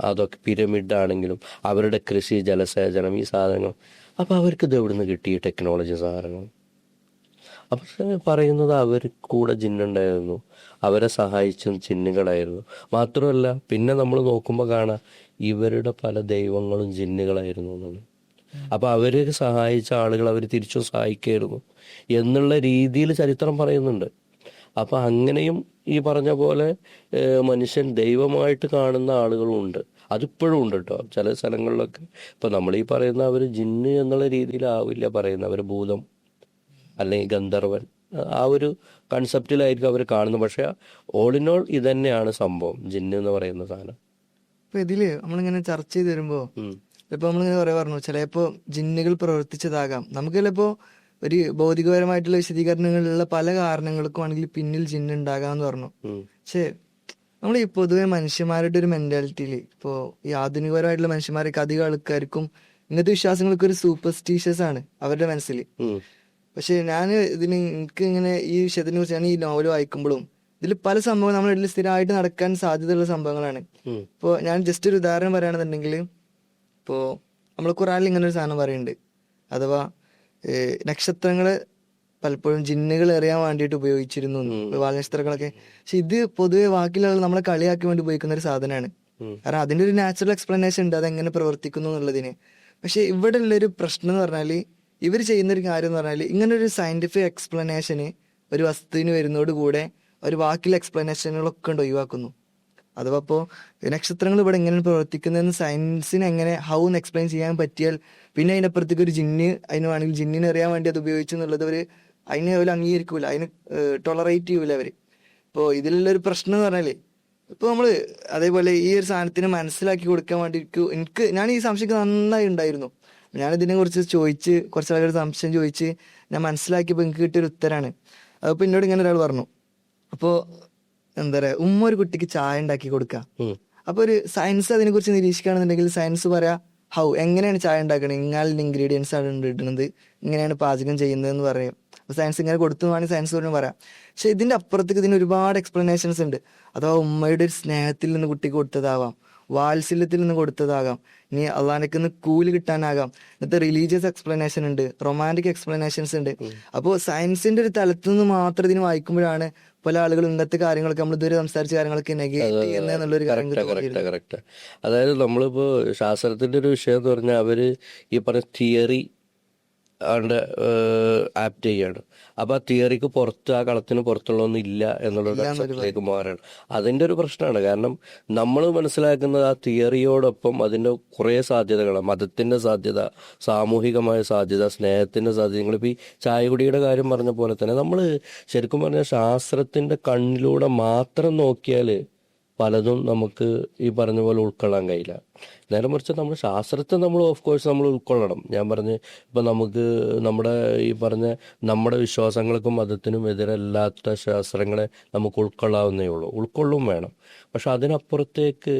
അതൊക്കെ പിരമിഡ് ആണെങ്കിലും അവരുടെ കൃഷി, ജലസേചനം, ഈ സാധനങ്ങൾ. അപ്പം അവർക്ക് ഇത് എവിടെ നിന്ന് കിട്ടി ഈ ടെക്നോളജി സാധനങ്ങൾ? അപ്പം പറയുന്നത് അവർ കൂടെ ജിന്നുണ്ടായിരുന്നു, അവരെ സഹായിച്ചും ജിന്നുകളായിരുന്നു. മാത്രമല്ല പിന്നെ നമ്മൾ നോക്കുമ്പോൾ കാണാം ഇവരുടെ പല ദൈവങ്ങളും ജിന്നുകളായിരുന്നു എന്നുള്ളത്. അപ്പം അവരെ സഹായിച്ച ആളുകൾ അവർ തിരിച്ചും സഹായിക്കായിരുന്നു എന്നുള്ള രീതിയിൽ ചരിത്രം പറയുന്നുണ്ട്. അപ്പം അങ്ങനെയും ഈ പറഞ്ഞ പോലെ മനുഷ്യൻ ദൈവമായിട്ട് കാണുന്ന ആളുകളും ഉണ്ട്. അതിപ്പോഴും ഉണ്ട് കേട്ടോ. ചില സ്ഥലങ്ങളിലൊക്കെ ഇപ്പം നമ്മൾ ഈ പറയുന്ന അവർ ജിന്ന് എന്നുള്ള രീതിയിലാവില്ല പറയുന്നത്, അവർ ഭൂതം അല്ലെങ്കിൽ ഗന്ധർവൻ, ആ ഒരു കൺസെപ്റ്റിലായിരിക്കും അവർ കാണുന്നത്. പക്ഷെ ഓൾ ഇൻ ഓൾ ഇതന്നെയാണ് സംഭവം, ജിന്ന് എന്ന് പറയുന്ന സാധനം. ഇപ്പൊ ഇതില് നമ്മളിങ്ങനെ ചർച്ച ചെയ്ത് വരുമ്പോ ഇപ്പൊ നമ്മളിങ്ങനെ കുറെ പറഞ്ഞു, ചിലപ്പോ ജിന്നുകൾ പ്രവർത്തിച്ചതാകാം. നമുക്ക് ചിലപ്പോ ഒരു ഭൗതികപരമായിട്ടുള്ള വിശദീകരണങ്ങളിലുള്ള പല കാരണങ്ങൾക്കും ആണെങ്കിൽ പിന്നിൽ ജിന്ന് ഉണ്ടാകാന്ന് പറഞ്ഞു. പക്ഷേ നമ്മൾ ഈ പൊതുവെ മനുഷ്യന്മാരുടെ ഒരു മെന്റാലിറ്റിയിൽ ഇപ്പോൾ ഈ ആധുനികപരമായിട്ടുള്ള മനുഷ്യന്മാരൊക്കെ അധികം ആൾക്കാർക്കും ഇങ്ങനത്തെ വിശ്വാസങ്ങളൊക്കെ ഒരു സൂപ്പർസ്റ്റീഷ്യസ് ആണ് അവരുടെ മനസ്സിൽ. പക്ഷെ എനിക്ക് ഇങ്ങനെ ഈ വിഷയത്തിനെ കുറിച്ച് ഞാൻ ഈ നോവൽ വായിക്കുമ്പോഴും ഇതിൽ പല സംഭവങ്ങൾ നമ്മുടെ ഇടയിൽ സ്ഥിരമായിട്ട് നടക്കാൻ സാധ്യതയുള്ള സംഭവങ്ങളാണ്. ഇപ്പോൾ ഞാൻ ജസ്റ്റ് ഒരു ഉദാഹരണം പറയുകയാണെന്നുണ്ടെങ്കിൽ, ഇപ്പോൾ നമ്മൾ ഖുറാനിൽ ഇങ്ങനെ ഒരു സാധനം പറയുന്നുണ്ട്, അഥവാ നക്ഷത്രങ്ങള് പലപ്പോഴും ജിന്നുകൾ എറിയാൻ വേണ്ടിയിട്ട് ഉപയോഗിച്ചിരുന്നു, വാൽനക്ഷത്രങ്ങളൊക്കെ. പക്ഷെ ഇത് പൊതുവെ ബാക്കിയുള്ള നമ്മളെ കളിയാക്കി വേണ്ടി ഉപയോഗിക്കുന്ന ഒരു സാധനമാണ്. കാരണം അതിൻ്റെ ഒരു നാച്ചുറൽ എക്സ്പ്ലനേഷൻ ഉണ്ട് അതെങ്ങനെ പ്രവർത്തിക്കുന്നു എന്നുള്ളതിന്. പക്ഷെ ഇവിടെ ഉള്ളൊരു പ്രശ്നം എന്ന് പറഞ്ഞാൽ ഇവർ ചെയ്യുന്നൊരു കാര്യം എന്ന് പറഞ്ഞാൽ ഇങ്ങനെ ഒരു സയന്റിഫിക് എക്സ്പ്ലനേഷന് ഒരു വസ്തുവിന് വരുന്നതോട് കൂടെ ഒരു ബാക്കിയുള്ള എക്സ്പ്ലനേഷനുകളൊക്കെ ഉണ്ട് ഒഴിവാക്കുന്നു. അഥവാ ഇപ്പോൾ നക്ഷത്രങ്ങൾ ഇവിടെ എങ്ങനെയാണ് പ്രവർത്തിക്കുന്നതെന്ന് സയൻസിന് എങ്ങനെ ഹൗ എന്ന് എക്സ്പ്ലെയിൻ ചെയ്യാൻ പറ്റിയാൽ പിന്നെ അതിനപ്പുറത്തേക്ക് ഒരു ജിന്ന് അതിന് വേണമെങ്കിൽ ജിന്നിനെ അറിയാൻ വേണ്ടി അത് ഉപയോഗിച്ചു എന്നുള്ളത് അവർ അതിനെ അവർ അംഗീകരിക്കൂല, അതിന് ടോളറേറ്റ് ചെയ്യൂല അവർ. ഇപ്പോൾ ഇതിലുള്ളൊരു പ്രശ്നം എന്ന് പറഞ്ഞാൽ ഇപ്പോൾ നമ്മൾ അതേപോലെ ഈ ഒരു സാധനത്തിന് മനസ്സിലാക്കി കൊടുക്കാൻ വേണ്ടി ഞാൻ ഈ സംശയം നന്നായി ഉണ്ടായിരുന്നു. ഞാനിതിനെ കുറിച്ച് ചോദിച്ച് കുറച്ച് ആൾക്കാർ സംശയം ചോദിച്ച് ഞാൻ മനസ്സിലാക്കിയപ്പോൾ എനിക്ക് കിട്ടിയൊരു ഉത്തരമാണ്. അപ്പോൾ എന്നോട് ഇങ്ങനെ ഒരാൾ പറഞ്ഞു, അപ്പോൾ എന്താ പറയുക, ഒരു കുട്ടിക്ക് ചായ ഉണ്ടാക്കി കൊടുക്കുക. അപ്പോൾ ഒരു സയൻസ് അതിനെക്കുറിച്ച് നിരീക്ഷിക്കുകയാണെന്നുണ്ടെങ്കിൽ സയൻസ് പറയാ ഹൗ എങ്ങനെയാണ് ചായ ഉണ്ടാക്കണത്, ഇങ്ങാലിൻ്റെ ഇൻഗ്രീഡിയൻസ് ആണ് ഇടുന്നത്, ഇങ്ങനെയാണ് പാചകം ചെയ്യുന്നതെന്ന് പറയും. അപ്പോൾ സയൻസ് ഇങ്ങനെ കൊടുത്തു വേണമെങ്കിൽ സയൻസ് പറഞ്ഞു പറയാം. പക്ഷെ ഇതിൻ്റെ അപ്പുറത്തേക്ക് ഇതിന് ഒരുപാട് എക്സ്പ്ലനേഷൻസ് ഉണ്ട്. അഥവാ ഉമ്മയുടെ ഒരു സ്നേഹത്തിൽ നിന്ന് കുട്ടിക്ക് കൊടുത്തതാവാം, വാത്സല്യത്തിൽ നിന്ന് കൊടുത്തതാകാം, ഇനി അള്ളാനക്ക് നിന്ന് കൂലി കിട്ടാനാകാം. ഇന്നത്തെ റിലീജിയസ് എക്സ്പ്ലനേഷൻ ഉണ്ട്, റൊമാൻറ്റിക് എക്സ്പ്ലനേഷൻസ് ഉണ്ട്. അപ്പോൾ സയൻസിന്റെ ഒരു തലത്തിൽ നിന്ന് മാത്രം ഇതിന് വായിക്കുമ്പോഴാണ് പല ആളുകൾ ഇന്നത്തെ കാര്യങ്ങളൊക്കെ നമ്മൾ ഇതുവരെ സംസാരിച്ച കാര്യങ്ങളൊക്കെ നെഗറ്റീവ് എന്നുള്ളൊരു കറക്റ്റ്. അതായത് നമ്മളിപ്പോ ശാസ്ത്രത്തിന്റെ ഒരു വിഷയം എന്ന് പറഞ്ഞാൽ അവര് ഈ പറഞ്ഞ തിയറി ആണ്ട് ആപ്റ്റ് ചെയ്യാണ്. അപ്പൊ ആ തിയറിക്ക് പുറത്ത്, ആ കളത്തിന് പുറത്തുള്ളതൊന്നും ഇല്ല എന്നുള്ളൊരു കൺസെപ്റ്റിലേക്ക് മാറാണ്. അതിന്റെ ഒരു പ്രശ്നമാണ്. കാരണം നമ്മൾ മനസ്സിലാക്കുന്നത് ആ തിയറിയോടൊപ്പം അതിന്റെ കുറേ സാധ്യതകളാണ്. മതത്തിന്റെ സാധ്യത, സാമൂഹികമായ സാധ്യത, സ്നേഹത്തിന്റെ സാധ്യത. നിങ്ങളിപ്പോൾ ഈ ചായകുടിയുടെ കാര്യം പറഞ്ഞ പോലെ തന്നെ നമ്മൾ ശരിക്കും പറഞ്ഞാൽ ശാസ്ത്രത്തിന്റെ കണ്ണിലൂടെ മാത്രം നോക്കിയാൽ പലതും നമുക്ക് ഈ പറഞ്ഞ പോലെ ഉൾക്കൊള്ളാൻ കഴിയില്ല. നേരെ മറിച്ച് നമ്മൾ ശാസ്ത്രത്തെ നമ്മൾ ഓഫ് കോഴ്സ് നമ്മൾ ഉൾക്കൊള്ളണം. ഞാൻ പറഞ്ഞ് ഇപ്പം നമുക്ക് നമ്മുടെ വിശ്വാസങ്ങൾക്കും മതത്തിനും എതിരല്ലാത്ത ശാസ്ത്രങ്ങളെ നമുക്ക് ഉൾക്കൊള്ളാവുന്നേ ഉള്ളൂ, ഉൾക്കൊള്ളും വേണം. പക്ഷെ അതിനപ്പുറത്തേക്ക്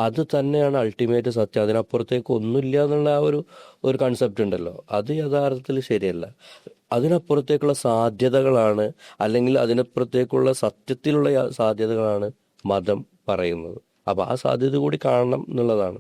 അത് തന്നെയാണ് അൾട്ടിമേറ്റ് സത്യം, അതിനപ്പുറത്തേക്ക് ഒന്നുമില്ല എന്നുള്ള ആ ഒരു കൺസെപ്റ്റ് ഉണ്ടല്ലോ, അത് യഥാർത്ഥത്തിൽ ശരിയല്ല. അതിനപ്പുറത്തേക്കുള്ള സാധ്യതകളാണ്, അല്ലെങ്കിൽ അതിനപ്പുറത്തേക്കുള്ള സത്യത്തിലുള്ള സാധ്യതകളാണ് മതം പറയുന്നത്. അപ്പോൾ ആ സാധ്യത കൂടി കാണണം എന്നുള്ളതാണ്.